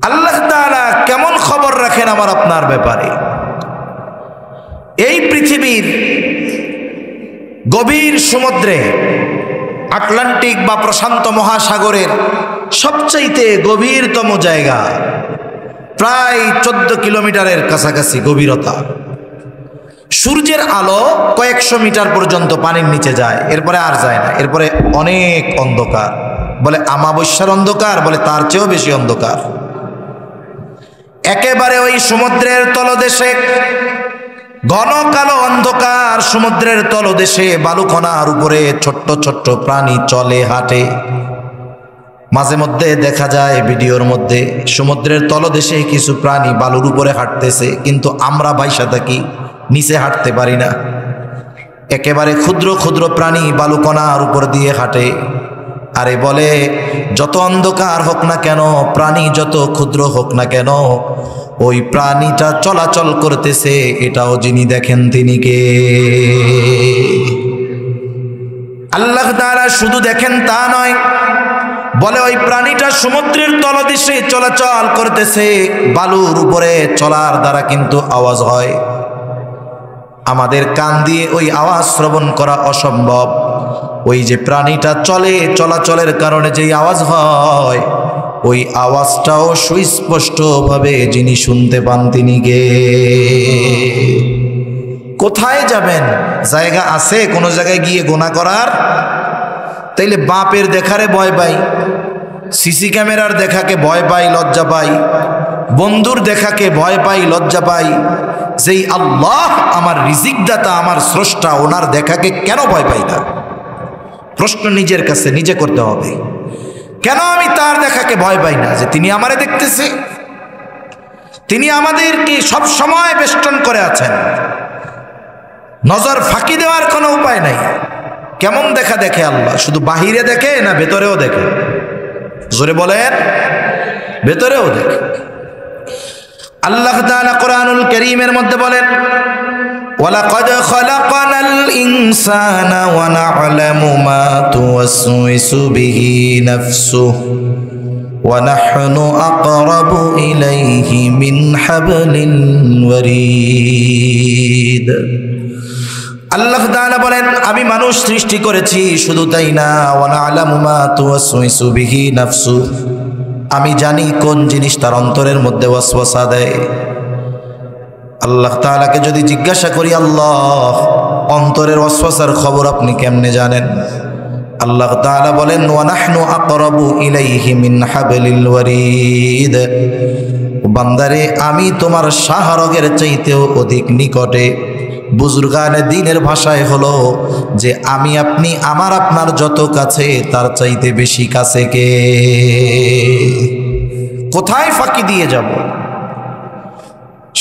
আল্লাহ তাআলা কেমন খবর রাখেন আমার আপনার ব্যাপারে। এই পৃথিবীর গভীর সমুদ্রে, আটলান্টিক বা প্রশান্ত মহাসাগরের সবচাইতে গভীরতম জায়গা, প্রায় 14 কিলোমিটারের কাছাকাছি গভীরতা। সূর্যের আলো কয়েকশো মিটার পর্যন্ত পানির নিচে যায়, এরপরে আর যায় না। এরপরে অনেক অন্ধকার, বলে আমাবস্যার অন্ধকার, বলে তার চেয়েও বেশি অন্ধকার। একেবারে ওই সমুদ্রের তলদেশে ঘন কালো অন্ধকার, সমুদ্রের তলদেশে বালুকণার উপরে ছোট্ট ছোট্ট প্রাণী চলে হাঁটে। মাঝে মধ্যে দেখা যায় ভিডিওর মধ্যে সমুদ্রের তলদেশে কিছু প্রাণী বালুর উপরে হাঁটতেছে, কিন্তু আমরা ভাইসা থাকি, নিচে হাঁটতে পারি না। একেবারে ক্ষুদ্র ক্ষুদ্র প্রাণী বালুকণার উপর দিয়ে হাঁটে। আরে বলে, যত অন্ধকার হোক না কেন, প্রাণী যত ক্ষুদ্র হোক না কেন, ওই প্রাণীটা চলাচল করতেছে, এটাও যিনি দেখেন তিনি কে? আল্লাহ তাআলা শুধু দেখেন তা নয়, বলে ওই প্রাণীটা সমুদ্রের তলদেশে চলাচল করতেছে, বালুর উপরে চলার দ্বারা কিন্তু আওয়াজ হয়। আমাদের কান দিয়ে ওই আওয়াজ শ্রবণ করা অসম্ভব। ওই যে প্রাণীটা চলে, চলাচলের কারণে যেই আওয়াজ হয়, ওই আওয়াজটাও সুস্পষ্টভাবে যিনি শুনতে পান তিনি কে? কোথায় যাবেন? জায়গা আছে কোনো জায়গায় গিয়ে গোনা করার? তাইলে বাপের দেখারে ভয় পাই, সিসি ক্যামেরার দেখাকে ভয় পাই, লজ্জা পাই, বন্ধুর দেখাকে ভয় পাই, লজ্জা পাই। যেই আল্লাহ আমার রিজিক দাতা, আমার স্রষ্টা, ওনার দেখাকে কেন ভয় পাই না? প্রশ্ন নিজের কাছে নিজে করতে হবে। কেন আমি তার দেখাকে ভয় পাই না? যে তিনি আমারে দেখতেছে, তিনি আমাদেরকে সব সময় বেষ্টন করে আছেন, নজর ফাঁকি দেওয়ার কোনো উপায় নাই। কেমন দেখা দেখে আল্লাহ? শুধু বাহিরে দেখে না ভেতরেও দেখে? জোরে বলেন, ভেতরেও দেখে। আল্লাহ তাআলা কোরআনুল কারীমের মধ্যে বলেন, ওয়ালাকাদ খালাকানাল ইনসানা ওয়া না'লামু মা তুওয়াসওয়িসু বিহি নাফসুহু ওয়া নাহনু আকরাবু ইলাইহি মিন হাবলিল ওয়ারিদ। আল্লাহ তাআলা বলেন, আমি মানুষ সৃষ্টি করেছি, শুধু তাই না, ওয়া না'লামু মা তুওয়াসওয়িসু বিহি নাফসুহু, আমি জানি কোন জিনিস তার অন্তরের মধ্যে ওয়াসওয়াসা দেয়। আল্লাহ তাআলাকে যদি জিজ্ঞাসা করি, আল্লাহ অন্তরের ওয়াসওয়াসার খবর আপনি কেমনে জানেন? আল্লাহ তাআলা বলেন, ওয়া নাহনু আকরাবু ইলাইহি মিন হাবলিল ওয়ারিদ, বান্দারে আমি তোমার শাহরগের চাইতেও অধিক নিকটে। বুজুর্গানে দ্বীনের ভাষায় হলো যে আমি আপনি, আমার আপনার যত কাছে, তার চাইতে বেশি কাছে কে? কোথায় ফাঁকি দিয়ে যাব?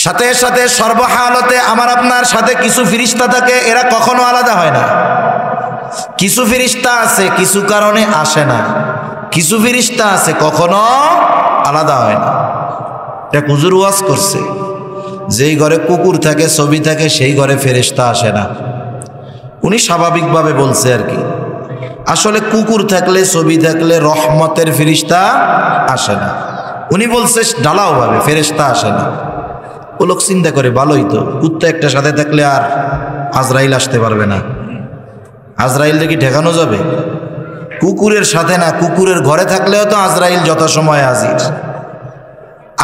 সাথে সাথে সর্বহালতে আমার আপনার সাথে কিছু ফেরেশতা থাকে, এরা কখনো আলাদা হয় না। কিছু ফেরেশতা আছে কিছু কারণে আসে না, কিছু ফেরেশতা আছে কখনো আলাদা হয় না। এটা হুজুর ওয়াজ করছে, যেই ঘরে কুকুর থাকে, ছবি থাকে, সেই ঘরে ফেরেশতা আসে না। উনি স্বাভাবিকভাবে বলছে আর কি। আসলে কুকুর থাকলে, ছবি থাকলে রহমতের ফেরেশতা আসে না। উনি বলছে ঢালাওভাবে ফেরেশতা আসে না। ও লোক চিন্তা করে, ভালোই তো, কুত্তা একটা সাথে থাকলে আর আজরাইল আসতে পারবে না। আজরাইল কি ঠেকানো যাবে? কুকুরের সাথে না, কুকুরের ঘরে থাকলেও তো আজরাইল যথাসময়ে হাজির।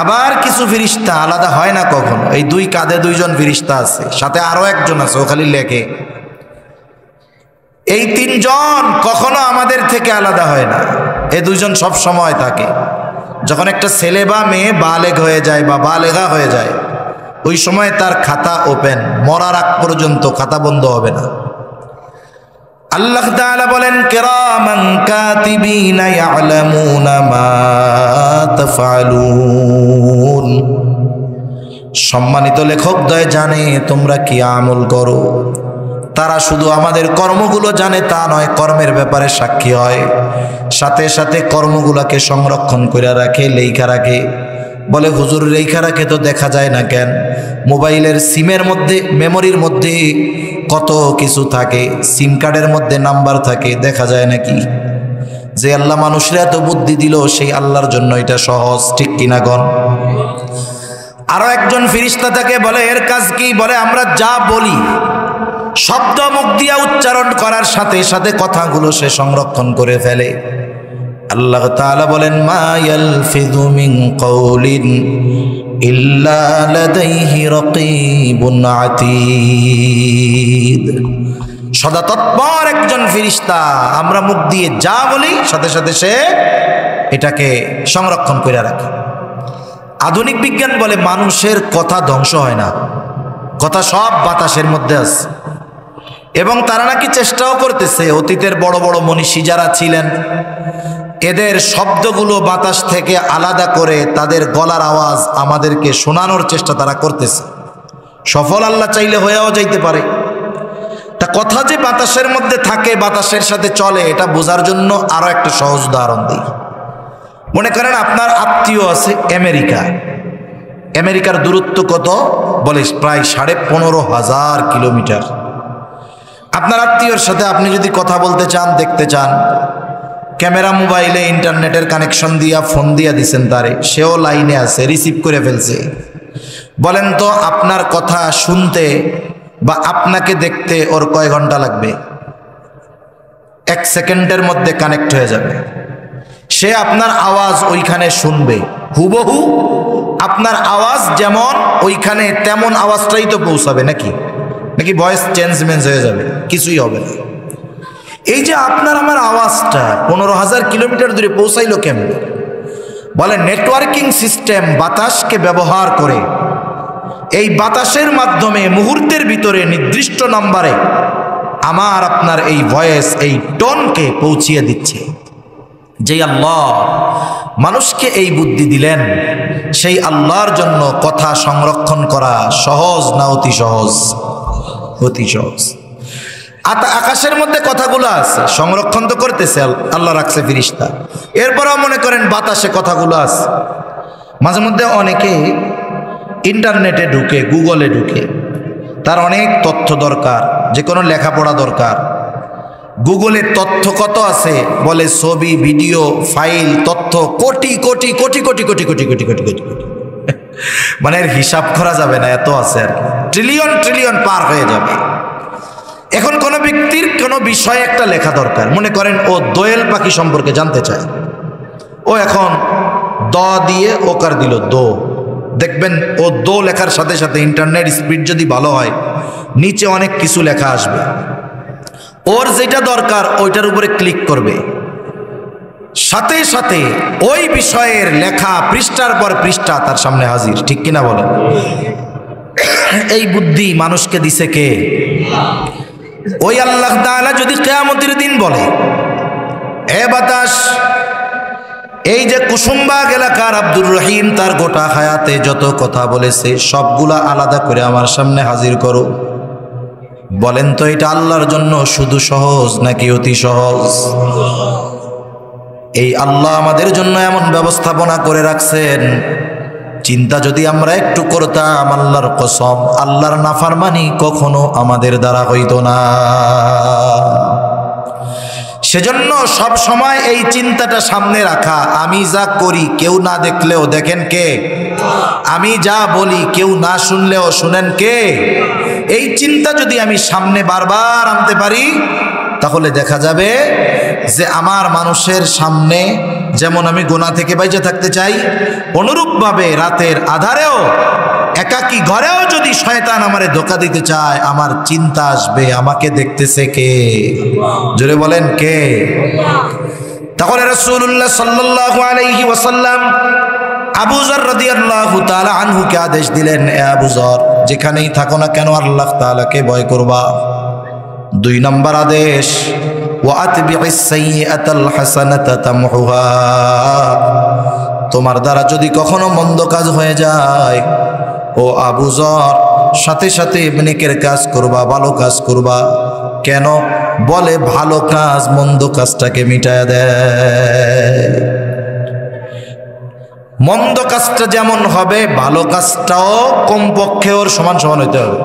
আবার কিছু ফেরেশতা আলাদা হয় না কখনো। এই দুই কাঁধে দুইজন ফেরেশতা আছে, সাথে আরো একজন আছে, ও খালি লেখে। এই তিনজন কখনো আমাদের থেকে আলাদা হয় না, এই দুইজন সব সময় থাকে। যখন একটা ছেলে বা মেয়ে বালেগ হয়ে যায় বা বালেগা হয়ে যায়, ওই সময় তার খাতা ওপেন, মরার আগ পর্যন্ত খাতা বন্ধ হবে না। আল্লাহ তাআলা বলেন, কিরামান কাতিবিনা ইয়ালামুনা মা তাফআলুন, সম্মানিত লেখকদ্বয় জানে তোমরা কি আমল করো। তারা শুধু আমাদের কর্মগুলো জানে তা নয়, কর্মের ব্যাপারে সাক্ষী হয়, সাথে সাথে কর্মগুলোকে সংরক্ষণ করে রাখে, লেখা রাখে। বলে হুজুর লেখা রাখে তো দেখা যায় না কেন? মোবাইলের সিমের মধ্যে, মেমোরির মধ্যে কত কিছু থাকে, সিম কার্ডের মধ্যে নাম্বার থাকে, দেখা যায় নাকি? যে আল্লাহ মানুষরা এত বুদ্ধি দিল, সেই আল্লাহর জন্য এটা সহজ, ঠিক কিনা গণ? আরো একজন ফেরেশতা থাকে, বলে এর কাজ কি? বলে আমরা যা বলি শব্দ মুখ দিয়া উচ্চারণ করার সাথে সাথে কথাগুলো সে সংরক্ষণ করে ফেলে। আল্লাহ তাআলা বলেন মা ইয়ালফিযু মিন কাউলিন ইল্লা লাদাইহি রাকীবুন আতীদ। সদা তৎপর একজন ফেরেশতা, আমরা মুখ দিয়ে যা বলি সাথে সাথে সে এটাকে সংরক্ষণ করে রাখে। আধুনিক বিজ্ঞান বলে মানুষের কথা ধ্বংস হয় না, কথা সব বাতাসের মধ্যে আছে। এবং তারা নাকি চেষ্টাও করতেছে, অতীতের বড় বড় মনীষী যারা ছিলেন এদের শব্দগুলো বাতাস থেকে আলাদা করে তাদের গলার আওয়াজ আমাদেরকে শোনানোর চেষ্টা তারা করতেছে। সফল আল্লাহ চাইলে হয়েও যাইতে পারে। তা কথা যে বাতাসের মধ্যে থাকে, বাতাসের সাথে চলে, এটা বোঝার জন্য আরো একটা সহজ উদাহরণ দিই। মনে করেন আপনার আত্মীয় আছে আমেরিকা। আমেরিকার দূরত্ব কত? বলে প্রায় 15,500 কিলোমিটার। আপনার আত্মীয়র সাথে আপনি যদি কথা বলতে চান, দেখতে চান, ক্যামেরা, মোবাইলে ইন্টারনেটের কানেকশন দিয়া ফোন দিয়া দিছেন তারে, সেও লাইনে আছে, রিসিভ করে ফেলছে। বলেন তো আপনার কথা শুনতে বা আপনাকে দেখতে ওর কয় ঘন্টা লাগবে? 1 সেকেন্ডের মধ্যে কানেক্ট হয়ে যাবে। সে আপনার আওয়াজ ওইখানে শুনবে, হুবহু আপনার আওয়াজ যেমন ওইখানে তেমন আওয়াজটাই তো পৌঁছাবে নাকি? নাকি ভয়েস চেঞ্জমেন্ট হয়ে যাবে? কিছুই হবে না। এই যে আপনার আমার আওয়াজটা 15,000 কিলোমিটার দূরে পৌঁছাইলো কেমন? বলে নেটওয়ার্কিং সিস্টেম বাতাসকে ব্যবহার করে, এই বাতাসের মাধ্যমে মুহূর্তের ভিতরে নির্দিষ্ট নাম্বারে আমার আপনার এই ভয়েস, এই টোনকে পৌঁছিয়ে দিচ্ছে। যেই আল্লাহ মানুষকে এই বুদ্ধি দিলেন, সেই আল্লাহর জন্য কথা সংরক্ষণ করা সহজ না অতি সহজ? অতি সহজ। আকাশের মধ্যে কথাগুলো আছে, সংরক্ষণ তো করতেছে আল্লাহ, রাখছে ফেরেশতা। এরপরও মনে করেন বাতাসে কথাগুলো আছে। মাঝে মধ্যে অনেকে ইন্টারনেটে ঢুকে, গুগলে ঢুকে, তার অনেক তথ্য দরকার, যে কোনো লেখাপড়া দরকার। গুগলে তথ্য কত আছে? বলে ছবি, ভিডিও, ফাইল, তথ্য কোটি কোটি কোটি কোটি কোটি কোটি কোটি কোটি কোটি কোটি, মানে এর হিসাব করা যাবে না, এত আছে আর কি। ট্রিলিয়ন ট্রিলিয়ন পার হয়ে যাবে। এখন কোনো ব্যক্তির কোনো বিষয়ে একটা লেখা দরকার, মনে করেন ও দোয়েল পাখি সম্পর্কে জানতে চায়, ও এখন দ দিয়ে ওকার দিল দো, দেখবেন ও দো লেখার সাথে সাথে ইন্টারনেট স্পিড যদি ভালো হয় নিচে অনেক কিছু লেখা আসবে। ওর যেটা দরকার ওইটার উপরে ক্লিক করবে, সাথে সাথে ওই বিষয়ের লেখা পৃষ্ঠার পর পৃষ্ঠা তার সামনে হাজির, ঠিক কিনা বলেন? এই বুদ্ধি মানুষকে দিছে কে? ওই আল্লাহ তাআলা যদি কিয়ামতের দিন বলে, এ বাতাস, এই যে কুসুমবাগ এলাকার আব্দুর রহিম তার গোটা হায়াতে যত কথা বলেছে সবগুলা আলাদা করে আমার সামনে হাজির করো, বলেন তো এটা আল্লাহর জন্য শুধু সহজ নাকি অতি সহজ? এই আল্লাহ আমাদের জন্য এমন ব্যবস্থাপনা করে রাখছেন, চিন্তা যদি আমরা একটু করতাম, আল্লাহর কসম আল্লাহর নাফরমানি কখনো আমাদের দ্বারা হইতো না। সেজন্য সব সময় এই চিন্তাটা সামনে রাখা, আমি যা করি কেউ না দেখলেও দেখেন কে? আমি যা বলি কেউ না শুনলেও শুনেন কে? এই চিন্তা যদি আমি সামনে বারবার আনতে পারি, তাহলে দেখা যাবে যে আমার মানুষের সামনে যেমন আমি গুনাহ থেকে বাইচে থাকতে চাই, অনুরূপভাবে রাতের আধারেও একাকী ঘরেও যদি শয়তান আমারে ধোঁকা দিতে চায়, আমার চিন্তা আসবে আমাকে দেখতেছে কে? জোরে বলেন কে? তাহলে রাসূলুল্লাহ সাল্লাল্লাহু আলাইহি ওয়াসাল্লাম আবু যর রাদিয়াল্লাহু তাআলা আনহুকে আদেশ দিলেন, এ আবু যর, যেখানেই থাকো না কেন আল্লাহ তাআলাকে ভয় করবা। 2 নম্বর আদেশ, ওয়া আতবি'is সাইয়্যাতাল হাসানাতা তামহুহা, তোমার দ্বারা যদি কখনো মন্দ কাজ হয়ে যায়, ও আবু যর, সাথে সাথে নেকের কাজ করবা, ভালো কাজ করবা। কেন? বলে ভালো কাজ মন্দ কাজটাকে মিটায় দেয়। মন্দ কাজটা যেমন হবে, ভালো কাজটাও কমপক্ষে ওর সমান সমান হইতে হবে।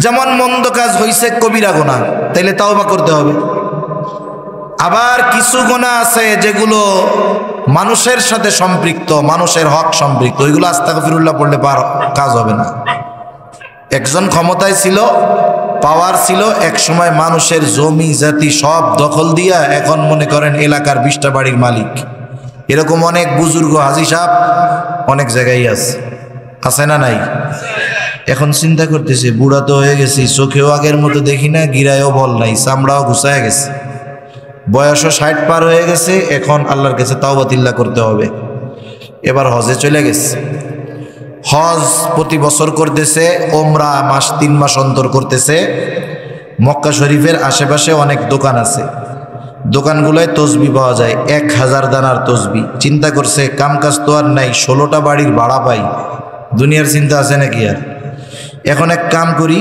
যেমন মন্দ কাজ হইছে কবিরা গুনাহ, তাইলে তাওবা করতে হবে। আবার কিছু গুনাহ আছে যেগুলো মানুষের সাথে সম্পৃক্ত, মানুষের হক সম্পৃক্ত, ওইগুলো আস্তাগফিরুল্লাহ পড়লে কাজ হবে না। একজন ক্ষমতায় ছিল, পাওয়ার ছিল, এক সময় মানুষের জমি জাতি সব দখল দিয়া এখন মনে করেন এলাকার 20টা বাড়ির মালিক। এরকম অনেক বুজুর্গ হাজি সাহেব অনেক জায়গায় আছে না নাই? এখন চিন্তা করতেছে, বুড়া তো হয়ে গেছি, চোখেও আগের মতো দেখি না, গিরায়ও বল নাই, চামড়াও ঘুষায় গেছে, বয়সও 60 পার হয়ে গেছে। এখন আল্লাহর কাছে তাওবাতিল্লাহ করতে হবে। এবার হজে চলে গেছে, হজ প্রতি বছর করতেছে, ওমরা 3 মাস অন্তর করতেছে। মক্কা শরীফের আশেপাশে অনেক দোকান আছে, দোকানগুলোয় তসবি পাওয়া যায়, 1000 দানার তসবি। চিন্তা করছে কাম কাজ তো আর নাই, 16টা বাড়ির ভাড়া পাই, দুনিয়ার চিন্তা আছে নাকি আর? এখন এক কাম করি,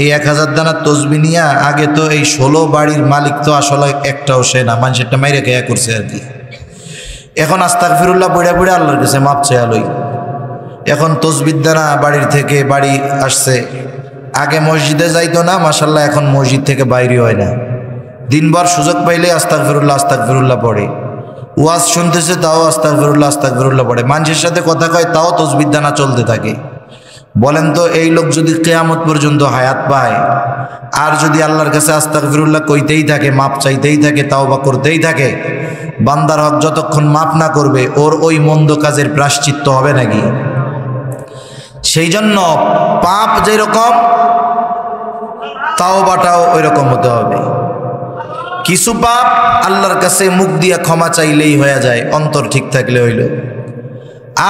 এই 1000 দানার তসবি নিয়ে, আগে তো এই 16 বাড়ির মালিক তো আসলে একটাও সে না, মানুষেরটা মাইরে খেয়া করছে আর কি। এখন আস্তাগফিরুল্লাহ পড়ে পড়ে আল্লাহর কাছে মাপ চেয়ে লই। এখন তসবির দানা বাড়ির থেকে বাড়ি আসছে। আগে মসজিদে যাইতো না, মাশাল্লাহ এখন মসজিদ থেকে বাইরে হয় না, দিনভর সুযোগ পাইলে আস্তাগফিরুল্লাহ আস্তাগফিরুল্লাহ পড়ে। ওয়াজ শুনতেছে তাও আস্তাগফিরুল্লাহ আস্তাগফিরুল্লাহ পড়ে, মানুষের সাথে কথা কয় তাও তসবির দানা চলতে থাকে। বলেন তো এই লোক যদি কিয়ামত পর্যন্ত হায়াত পায়, আর যদি আল্লাহর কাছে আস্তাগফিরুল্লাহ কইতেই থাকে, মাপ চাইতেই থাকে, তাওবা করতেই থাকে, বান্দার হক যতক্ষণ মাপ না করবে ওর ওই মন্দ কাজের প্রায়শ্চিত্ত হবে নাকি? সেই জন্য পাপ যেরকম, তাওবাটাও ওই রকম হতে হবে। কিছু পাপ আল্লাহর কাছে মুখ দিয়া ক্ষমা চাইলেই হয়ে যায়, অন্তর ঠিক থাকলে হইল।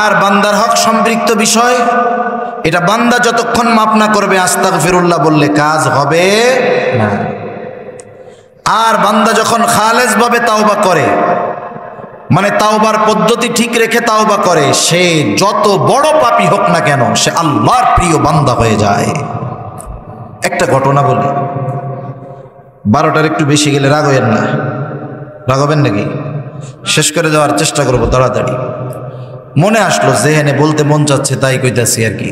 আর বান্দার হক সম্পৃক্ত বিষয়, এটা বান্দা যতক্ষণ মাপ না করবে আস্তাগফিরুল্লাহ বললে কাজ হবে না। আর বান্দা যখন খালেস ভাবে তাওবা করে, মানে তাওবার পদ্ধতি ঠিক রেখে তাওবা করে, সে যত বড় পাপী হোক না কেন সে আল্লাহর প্রিয় বান্দা হয়ে যায়। একটা ঘটনা বলি, 12টার একটু বেশি গেলে রাগ হইয়েন না, রাগ হবেন নাকি? শেষ করে দেওয়ার চেষ্টা করবো তাড়াতাড়ি। মনে আসলো, যেহেনে বলতে মন চাচ্ছে তাই কইতাছি আর কি।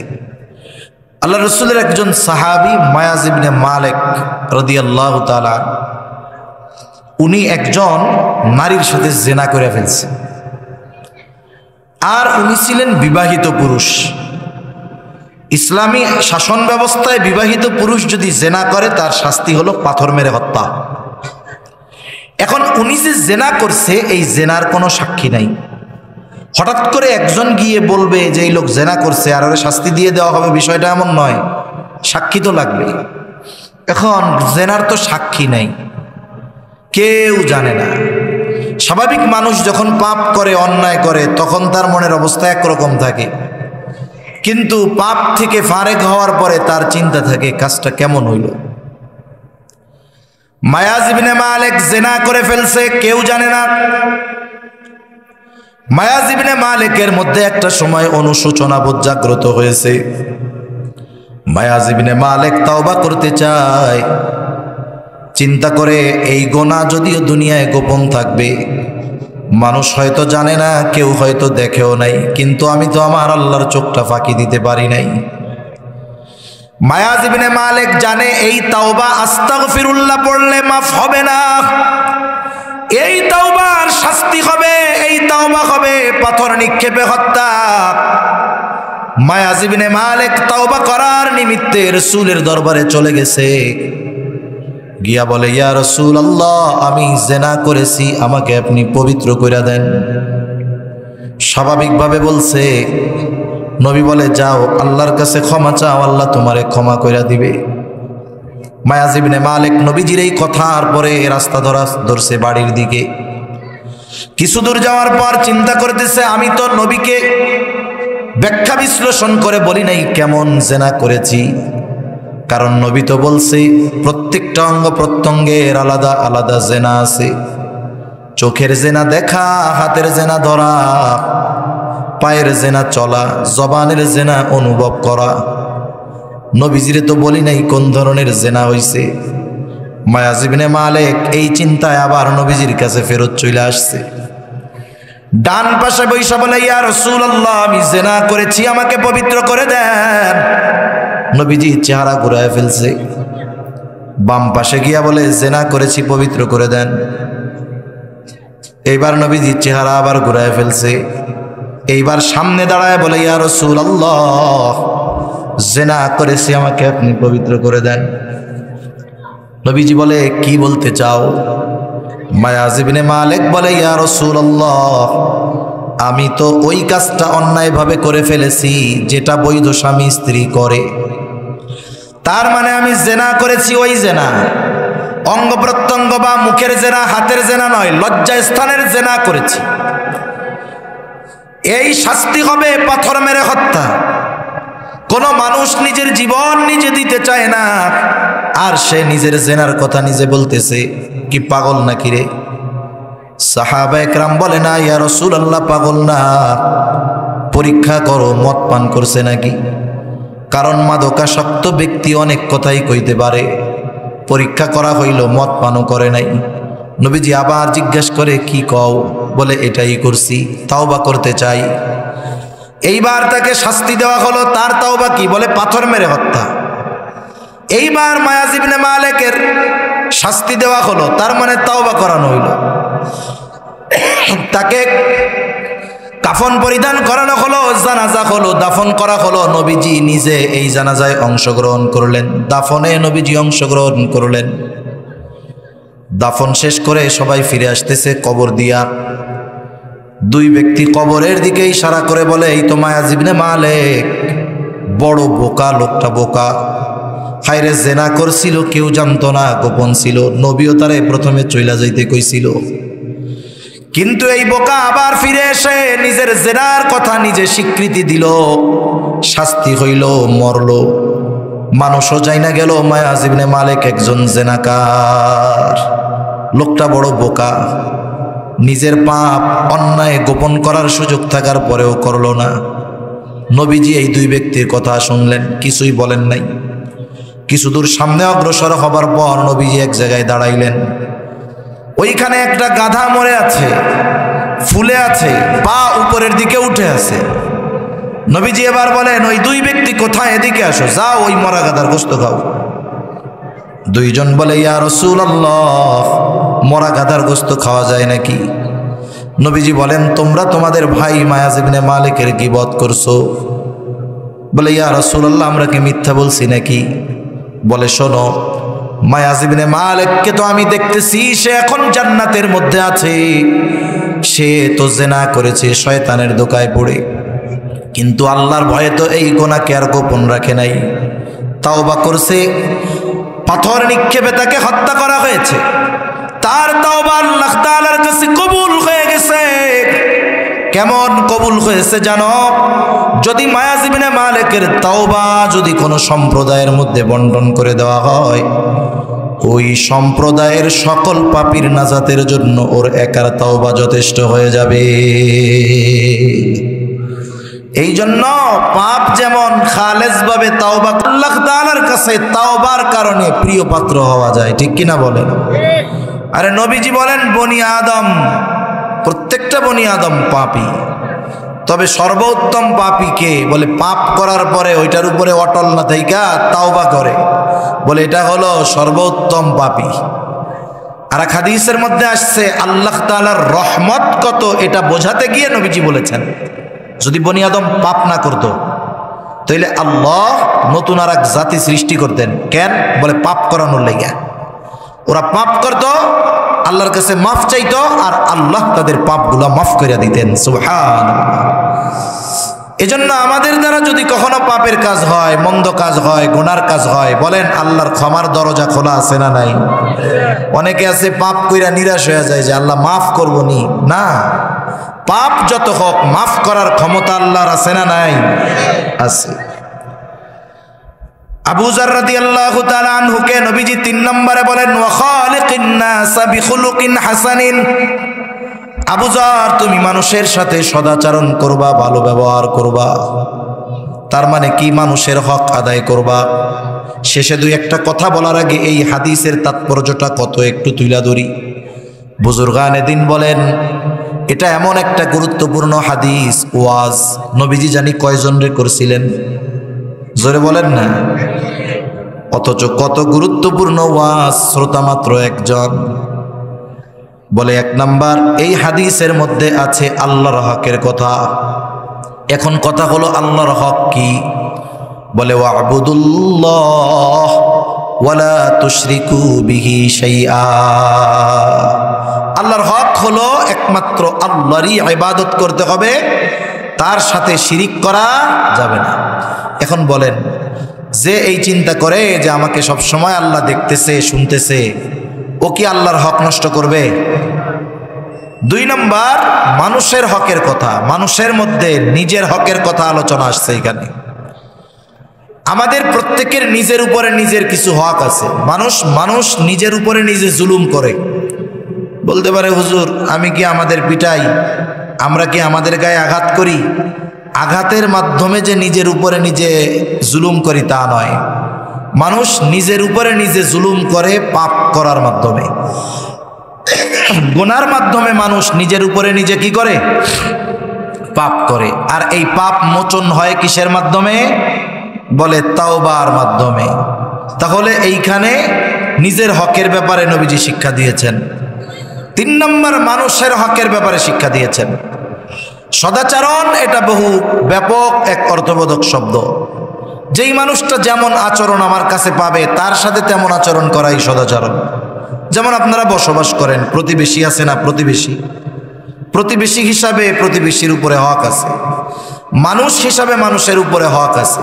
আল্লাহ রসুলের একজন সাহাবী মায়াজ ইবনে মালিক রাদিয়াল্লাহু তাআলা, উনি একজন নারীর সাথে জেনা করে ফেলছে। আর উনি ছিলেন বিবাহিত পুরুষ। ইসলামী শাসন ব্যবস্থায় বিবাহিত পুরুষ যদি জেনা করে তার শাস্তি হলো পাথর মেরে হত্যা। এখন উনি যে জেনা করছে, এই জেনার কোনো সাক্ষী নাই। হঠাৎ করে একজন গিয়ে বলবে যে এই লোক জেনা করছে আর ওরে শাস্তি দিয়ে দেওয়া হবে, বিষয়টা এমন নয়, সাক্ষী তো লাগবে। এখন জেনার তো সাক্ষী নাই, কেউ জানে না। স্বাভাবিক মানুষ যখন পাপ করে, অন্যায় করে, তখন তার মনের অবস্থা একরকম থাকে, কিন্তু পাপ থেকে ফারেক হওয়ার পরে তার চিন্তা থাকে কাজটা কেমন হইল। মায়াজ ইবনে মালিক জেনা করে ফেলছে, কেউ জানে না। মায়াজ ইবনে মালিকের মধ্যে একটা সময় অনুশোচনা বোধ জাগ্রত হয়েছে। মায়াজ ইবনে মালিক তাওবা করতে চায়, চিন্তা করে এই গোনা যদিও দুনিয়ায় গোপন থাকবে, মানুষ হয়তো জানে না, কেউ হয়তো দেখেও নাই, কিন্তু আমি তো আমার আল্লাহর চোখটা ফাঁকি দিতে পারি নাই। মায়াজ ইবনে মালিক জানে এই তাওবা আস্তাগফিরুল্লাহ পড়লে মাফ হবে না, এই তাওবার শাস্তি হবে, এই তাওবা হবে পাথর নিক্ষেপে হত্যা। মায়াজ ইবনে মালিক তাওবা করার নিমিত্তে রাসূলের দরবারে চলে গেছে। গিয়া বলে, ইয়া রাসূলুল্লাহ, আমি জেনা করেছি, আমাকে আপনি পবিত্র কইরা দেন। স্বাভাবিকভাবে বলছে। নবী বলে, যাও আল্লাহর কাছে ক্ষমা চাও, আল্লাহ তোমারে ক্ষমা কইরা দিবে। মায়াজ ইবনে মালিক নবীজির এই কথার পরে রাস্তা ধরছে বাড়ির দিকে। কিছু দূর যাওয়ার পর চিন্তা করতেছে, আমি তো নবীকে ব্যাখ্যা বিশ্লেষণ করে বলি নাই কেমন জেনা করেছি, কারণ নবী তো বলছে প্রত্যেকটা অঙ্গ প্রত্যঙ্গের আলাদা আলাদা জেনা আছে। চোখের জেনা দেখা, হাতের জেনা ধরা, পায়ের জেনা চলা, জবানের জেনা অনুভব করা, নবীজিরে তো বলি নাই কোন ধরনের জেনা হইছে। মায়াজ ইবনে মালিক এই চিন্তায় আবার নবীজির কাছে ফেরত চলে আসছে। ডান পাশে বৈশা বলে, ইয়া রাসূলুল্লাহ, আমি জেনা করেছি, আমাকে পবিত্র করে দেন। নবীজি চেহারা ঘুরায় ফেলছে। বাম পাশে গিয়া বলে, জেনা করেছি, পবিত্র করে দেন। এইবার নবীজি চেহারা আবার ঘুরায় ফেলছে। এইবার সামনে দাঁড়ায় বলে, ইয়া রাসূলুল্লাহ, জেনা করেছি, আমাকে আপনি পবিত্র করে দেন। নবীজি বলে, কি বলতে চাও? মায়াজ ইবনে মালিক বলে, ইয়া রাসূলুল্লাহ, আমি তো ওই কাজটা অন্যায়ভাবে করে ফেলেছি যেটা বৈধ স্বামী স্ত্রী করে। তার মানে আমি জেনা করেছি, ওই জেনা অঙ্গ প্রত্যঙ্গ বা মুখের জেনা, হাতের জেনা নয়, লজ্জা স্থানের জেনা করেছি। এই শাস্তি হবে পাথর মেরে হত্যা। কোন মানুষ নিজের জীবন নিজে দিতে চায় না, আর সে নিজের জেনার কথা নিজে বলতেছে। কি পাগল নাকি রে? সাহাবা একরাম বলে, না ইয়া রাসূলুল্লাহ, পাগল না, পরীক্ষা করো মদ পান করছে নাকি। কারণ মাদকাসক্ত ব্যক্তি অনেক কথাই কইতে পারে। পরীক্ষা করা হইল, মদ পানও করে নাই। নবীজি আবার জিজ্ঞাসা করে, কি কও? বলে, এটাই করছি, তাওবা করতে চাই। এইবার তাকে শাস্তি দেওয়া হলো। তার তাওবা কি? বলে, পাথর মেরে হত্যা। এইবার মায়াজ ইবনে মালিকের শাস্তি দেওয়া হলো, তার মানে তাওবা করানো হইল। তাকে কাফন পরিধান করানো হলো, জানাজা হলো, দাফন করা হলো। নবীজি নিজে এই জানাজায় অংশগ্রহণ করলেন, দাফনে নবীজি অংশগ্রহণ করলেন। দাফন শেষ করে সবাই ফিরে আসতেছে কবর দিয়া। দুই ব্যক্তি কবরের দিকে ইশারা করে বলে, এই তো মায়াজ ইবনে মালিক। বড় বোকা লোকটা, বোকা। হায়রে, জেনা করছিল, কেউ জানতো না, গোপন ছিল। নবীও তারে প্রথমে চইলা যাইতে কইছিল, কিন্তু এই বোকা আবার ফিরে এসে নিজের জেনার কথা নিজে স্বীকৃতি দিল। শাস্তি হইল, মরল। মানুষও যাই না গেল মায়াজ ইবনে মালিক একজন জেনাকার। লোকটা বড় বোকা, নিজের পাপ অন্যায় গোপন করার সুযোগ থাকার পরেও করল না। নবীজি এই দুই ব্যক্তির কথা শুনলেন, কিছুই বলেন নাই। কিছু দূর সামনে অগ্রসর হবার পর নবীজি এক জায়গায় দাঁড়াইলেন। ওইখানে একটা গাধা মরে আছে, ফুলে আছে, পা উপরের দিকে উঠে আছে। নবীজি এবার বলেন, ওই দুই ব্যক্তি কোথায়? এদিকে আসো, যাও ওই মরা গাধার গোশত খাও। দুইজন বলে, ইয়া রাসূলুল্লাহ, মরা গাধার গোশত খাওয়া যায় নাকি? নবীজি বলেন, তোমরা তোমাদের ভাই মায়াজ ইবনে মালিকের গীবত করছো। বলে, ইয়া রাসূলুল্লাহ, আমরা কি মিথ্যা বলছি নাকি? বলে, শোনো, মায়াজ ইবনে মালিককে তো আমি দেখতেছি, সে এখন জান্নাতের মধ্যে আছে। সে তো জেনা করেছে শয়তানের ধোঁকায় পড়ে, কিন্তু আল্লাহর ভয়ে তো এই গুনাহকে আর গোপন রাখে নাই, তাওবা করছে। পাথর নিক্ষেপে তাকে হত্যা করা হয়েছে। তার তাওবা আল্লাহ তাআলার কাছে কবুল হয়ে গেছে। কেমন কবুল হয়েছে জানো? যদি মায়াজ ইবনে মালিকের তাওবা যদি কোনো সম্প্রদায়ের মধ্যে বন্টন করে দেওয়া হয়, ওই সম্প্রদায়ের সকল পাপীর নাজাতের জন্য ওর একার তাওবা যথেষ্ট হয়ে যাবে। এই জন্য পাপ যেমন খালেস ভাবে তাওবা, আল্লাহ তাআলার কাছে তাওবার কারণে প্রিয় পাত্র হওয়া যায়, ঠিক কিনা বলেন? আরে নবীজি বলেন, বনি আদম, প্রত্যেকটা বনি আদম পাপী, তবে সর্বোত্তম পাপী কে? বলে, পাপ করার পরে ওইটার উপরে অটল না থাইকা তাওবা করে, বলে এটা হলো সর্বোত্তম পাপী। আর এক হাদিসের মধ্যে আসছে, আল্লাহ তাআলার রহমত কত এটা বোঝাতে গিয়ে নবীজি বলেছেন, যদি বনি আদম পাপ না করত তাইলে আল্লাহ নতুন আর এক জাতি সৃষ্টি করতেন। কেন? বলে, পাপ করানোর লাইগা। ওরা পাপ করত, আল্লাহর কাছে মাফ চাইতো, আর আল্লাহ তাদের পাপগুলা মাফ করে দিতেন। সুবহানাল্লাহ। এজন্য আমাদের দ্বারা যদি কখনো পাপের কাজ হয়, মন্দ কাজ হয়, গুনার কাজ হয়, বলেন আল্লাহর ক্ষমার দরজা খোলা আছে না নাই? অনেকে আছে পাপ কইরা নিরাশ হয়ে যায় যে আল্লাহ মাফ করবো নি। না, পাপ যত হোক মাফ করার ক্ষমতা আল্লাহর আছে না নাই? আছে। আবু যার রাদিয়াল্লাহু তাআলা আনহুকে নবীজি 3 নম্বরে বলেন, ওয়া খালিকিন নাসা বিখুলুকিন হাসানিন। আবু যার, তুমি মানুষের সাথে সদাচরণ করবা, ভালো ব্যবহার করবা। তার মানে কি মানুষের হক আদায় করবা। শেষে দুই একটা কথা বলার আগে এই হাদিসের তাৎপর্যটা কত একটু তুলে ধরি। বুজুর্গানে দিন বলেন এটা এমন একটা গুরুত্বপূর্ণ হাদিস। ওয়াজ নবীজি জানি কয়জন রে করছিলেন, জোরে বলেন না। অথচ কত গুরুত্বপূর্ণ ওয়াজ, শ্রোতা মাত্র একজন। বলে এক নাম্বার, এই হাদিসের মধ্যে আছে আল্লাহর হকের কথা। এখন কথা হলো আল্লাহর হক কি? বলে ওয়াবুদুল্লাহ ওয়ালা তুশরিকু বিহি শাইআ। আল্লাহর হক হলো একমাত্র আল্লাহরই ইবাদত করতে হবে, তার সাথে শিরিক করা যাবে না। এখন বলেন, যে এই চিন্তা করে যে আমাকে সব সময় আল্লাহ দেখতেছে শুনতেছে, ও কি আল্লাহর হক নষ্ট করবে? দুই নাম্বার, মানুষের হকের কথা। মানুষের মধ্যে নিজের হকের কথা আলোচনা আসছে এখানে। আমাদের প্রত্যেকের নিজের উপরে নিজের কিছু হক আছে। মানুষ নিজের উপরে নিজে জুলুম করে। বলতে পারে, হুজুর আমি কি আমাদের পিটাই, আমরা কি আমাদের গায়ে আঘাত করি? আঘাতের মাধ্যমে যে নিজের উপরে নিজে জুলুম করি তা নয়। মানুষ নিজের উপরে নিজে জুলুম করে পাপ করার মাধ্যমে, গুনার মাধ্যমে মানুষ নিজের উপরে নিজে কি করে? পাপ করে। আর এই পাপ মোচন হয় কিসের মাধ্যমে? বলে তাওবার মাধ্যমে। তাহলে এইখানে নিজের হকের ব্যাপারে নবীজি শিক্ষা দিয়েছেন। তিন নম্বর, মানুষের হকের ব্যাপারে শিক্ষা দিয়েছেন। সদাচরণ এটা বহু ব্যাপক এক অর্থবোধক শব্দ। যেই মানুষটা যেমন আচরণ আমার কাছে পাবে তার সাথে তেমন আচরণ করাই সদাচরণ। যেমন আপনারা বসবাস করেন, প্রতিবেশী আছে না? প্রতিবেশী হিসাবে প্রতিবেশীর উপরে হক আছে, মানুষ হিসাবে মানুষের উপরে হক আছে,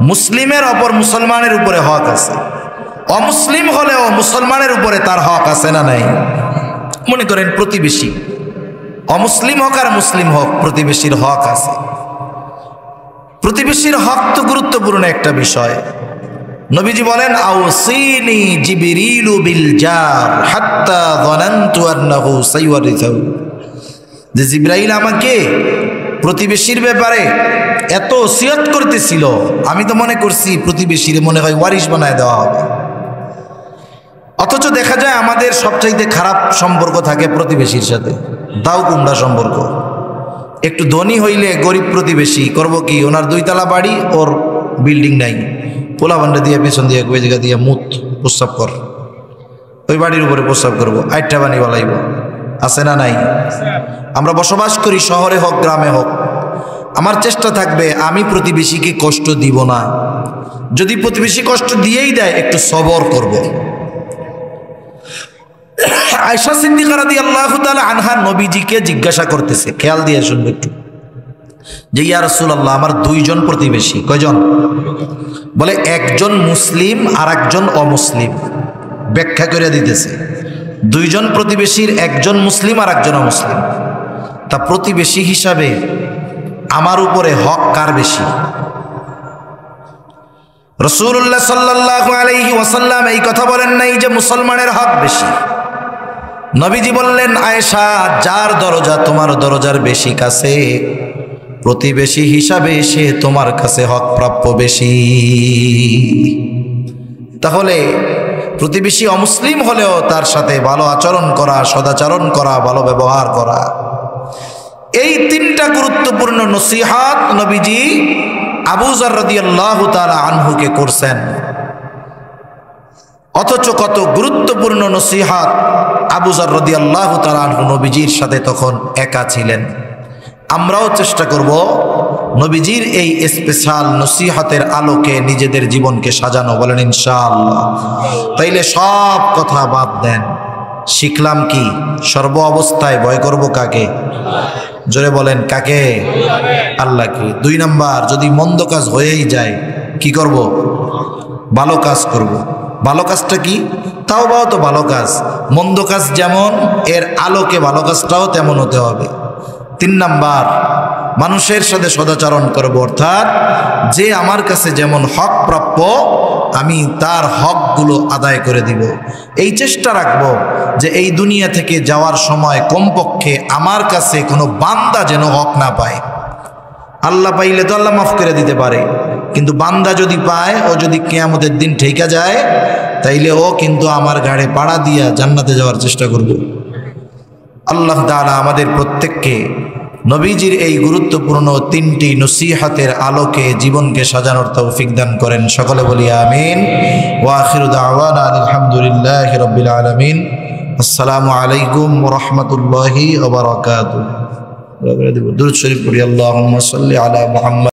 মুসলিমের অপর মুসলমানের উপরে হক আছে, অমুসলিম হলেও মুসলমানের উপরে তার হক আছে না নাই? মনে করেন প্রতিবেশী, অমুসলিম হোক আর মুসলিম হোক, প্রতিবেশীর হক আছে। প্রতিবেশীর হক তো গুরুত্বপূর্ণ একটা বিষয়। নবীজি বলেন, আউসিনি জিবরিলু বিল জার হাত্তা যানানতু আন্নাহু সাইওয়ারিসাহু। যে জিবরাইল আমাকে প্রতিবেশীর ব্যাপারে এত ওসিয়ত করতেছিল, আমি তো মনে করছি প্রতিবেশীর মনে হয় ওয়ারিশ বানায় দেওয়া হবে। অথচ দেখা যায় আমাদের সবচাইতে খারাপ সম্পর্ক থাকে প্রতিবেশীর সাথে, দাও কুমড়া সম্পর্ক। একটু ধনী হইলে গরিব প্রতিবেশী করব কি, ওনার 2 তলা বাড়ি, ওর বিল্ডিং নাই, পোলা ভান্ডা দিয়ে পেছন দিয়ে ওই জায়গা দিয়ে মুত প্রস্রাব কর, ওই বাড়ির উপরে প্রস্রাব করবো, আইটা বানি বলাইব। আছে না নাই? আমরা বসবাস করি, শহরে হোক গ্রামে হোক। আমার চেষ্টা থাকবে আমি প্রতিবেশীকে কষ্ট দিব না। যদি প্রতিবেশী কষ্ট দিয়েই দেয় একটু সবর করব। আয়েশা সিদ্দিকা রাদিয়াল্লাহু তাআলা আনহা নবীজিকে জিজ্ঞাসা করতেছে, খেয়াল দিয়ে শুনবে একটু, যে ইয়া রাসূলুল্লাহ আমার 2 জন প্রতিবেশী। কয়জন? বলে একজন মুসলিম আর একজন অমুসলিম। ব্যাখ্যা করে দিতেছে, 2 জন প্রতিবেশীর, একজন মুসলিম আর একজন অমুসলিম। তা প্রতিবেশী হিসাবে আমার উপরে হক কার বেশি? রাসূলুল্লাহ সাল্লাল্লাহু আলাইহি ওয়াসাল্লাম এই কথা বলেন নাই যে মুসলমানের হক বেশি। নবীজি বললেন, আয়েশা যার দরজা তোমার দরজার বেশি কাছে, প্রতিবেশী হিসাবে সে তোমার কাছে হক প্রাপ্য বেশি। তাহলে প্রতিবেশী অমুসলিম হলেও তার সাথে ভালো আচরণ করা, সদাচরণ করা, ভালো ব্যবহার করা, এই 3টা গুরুত্বপূর্ণ নসিহত নবীজি আবু যর রাদিয়াল্লাহু তাআলা আনহুকে করছেন। অথচ কত গুরুত্বপূর্ণ নসিহত আবু যর রাদিয়াল্লাহু তাআলা আনহু নবীজির সাথে তখন একা ছিলেন। আমরাও চেষ্টা করব নবীজির এই স্পেশাল নসিহতের আলোকে নিজেদের জীবনকে সাজানো। বলেন ইনশাআল্লাহ। তাইলে সব কথা বাদ দেন, শিখলাম কি? সর্ব অবস্থায় ভয় করব কাকে? জোরে বলেন কাকে? আল্লাহকে। 2 নাম্বার, যদি মন্দ কাজ হয়েই যায় কি করব? ভালো কাজ করব। ভালো কাজটা কি? তাওবাও তো ভালো কাজ, মন্দ কাজ যেমন এর আলোকে ভালো কাজটাও তেমন হতে হবে। 3 নাম্বার, মানুষের সাথে সদাচরণ করব, অর্থাৎ যে আমার কাছে যেমন হক প্রাপ্য আমি তার হকগুলো আদায় করে দিব। এই চেষ্টা রাখবো যে এই দুনিয়া থেকে যাওয়ার সময় কমপক্ষে আমার কাছে কোনো বান্দা যেন হক না পায়। আল্লাহ পাইলে তো আল্লাহ মাফ করে দিতে পারে, কিন্তু বান্দা যদি পায়, ও যদি কিয়ামতের দিন ঠেকা যায়, তাইলে ও কিন্তু আমার ঘাড়ে পাড়া দিয়া জান্নাতে যাওয়ার চেষ্টা করবে। আল্লাহ তাআলা আমাদের প্রত্যেককে নবীজির এই গুরুত্বপূর্ণ 3টি নসিহতের আলোকে জীবনকে সাজানোর তৌফিক দান করেন। সকলে বলি আমিন। ওয়া আখিরু দাওয়ানা আলহামদুলিল্লাহি রাব্বিল আলামিন। আসসালামু আলাইকুম ওয়া রাহমাতুল্লাহি ওয়া বারাকাতুহু। দুরূদ শরীফ পড়ি। আল্লাহুম্মা সাল্লি আলা মুহাম্মাদ।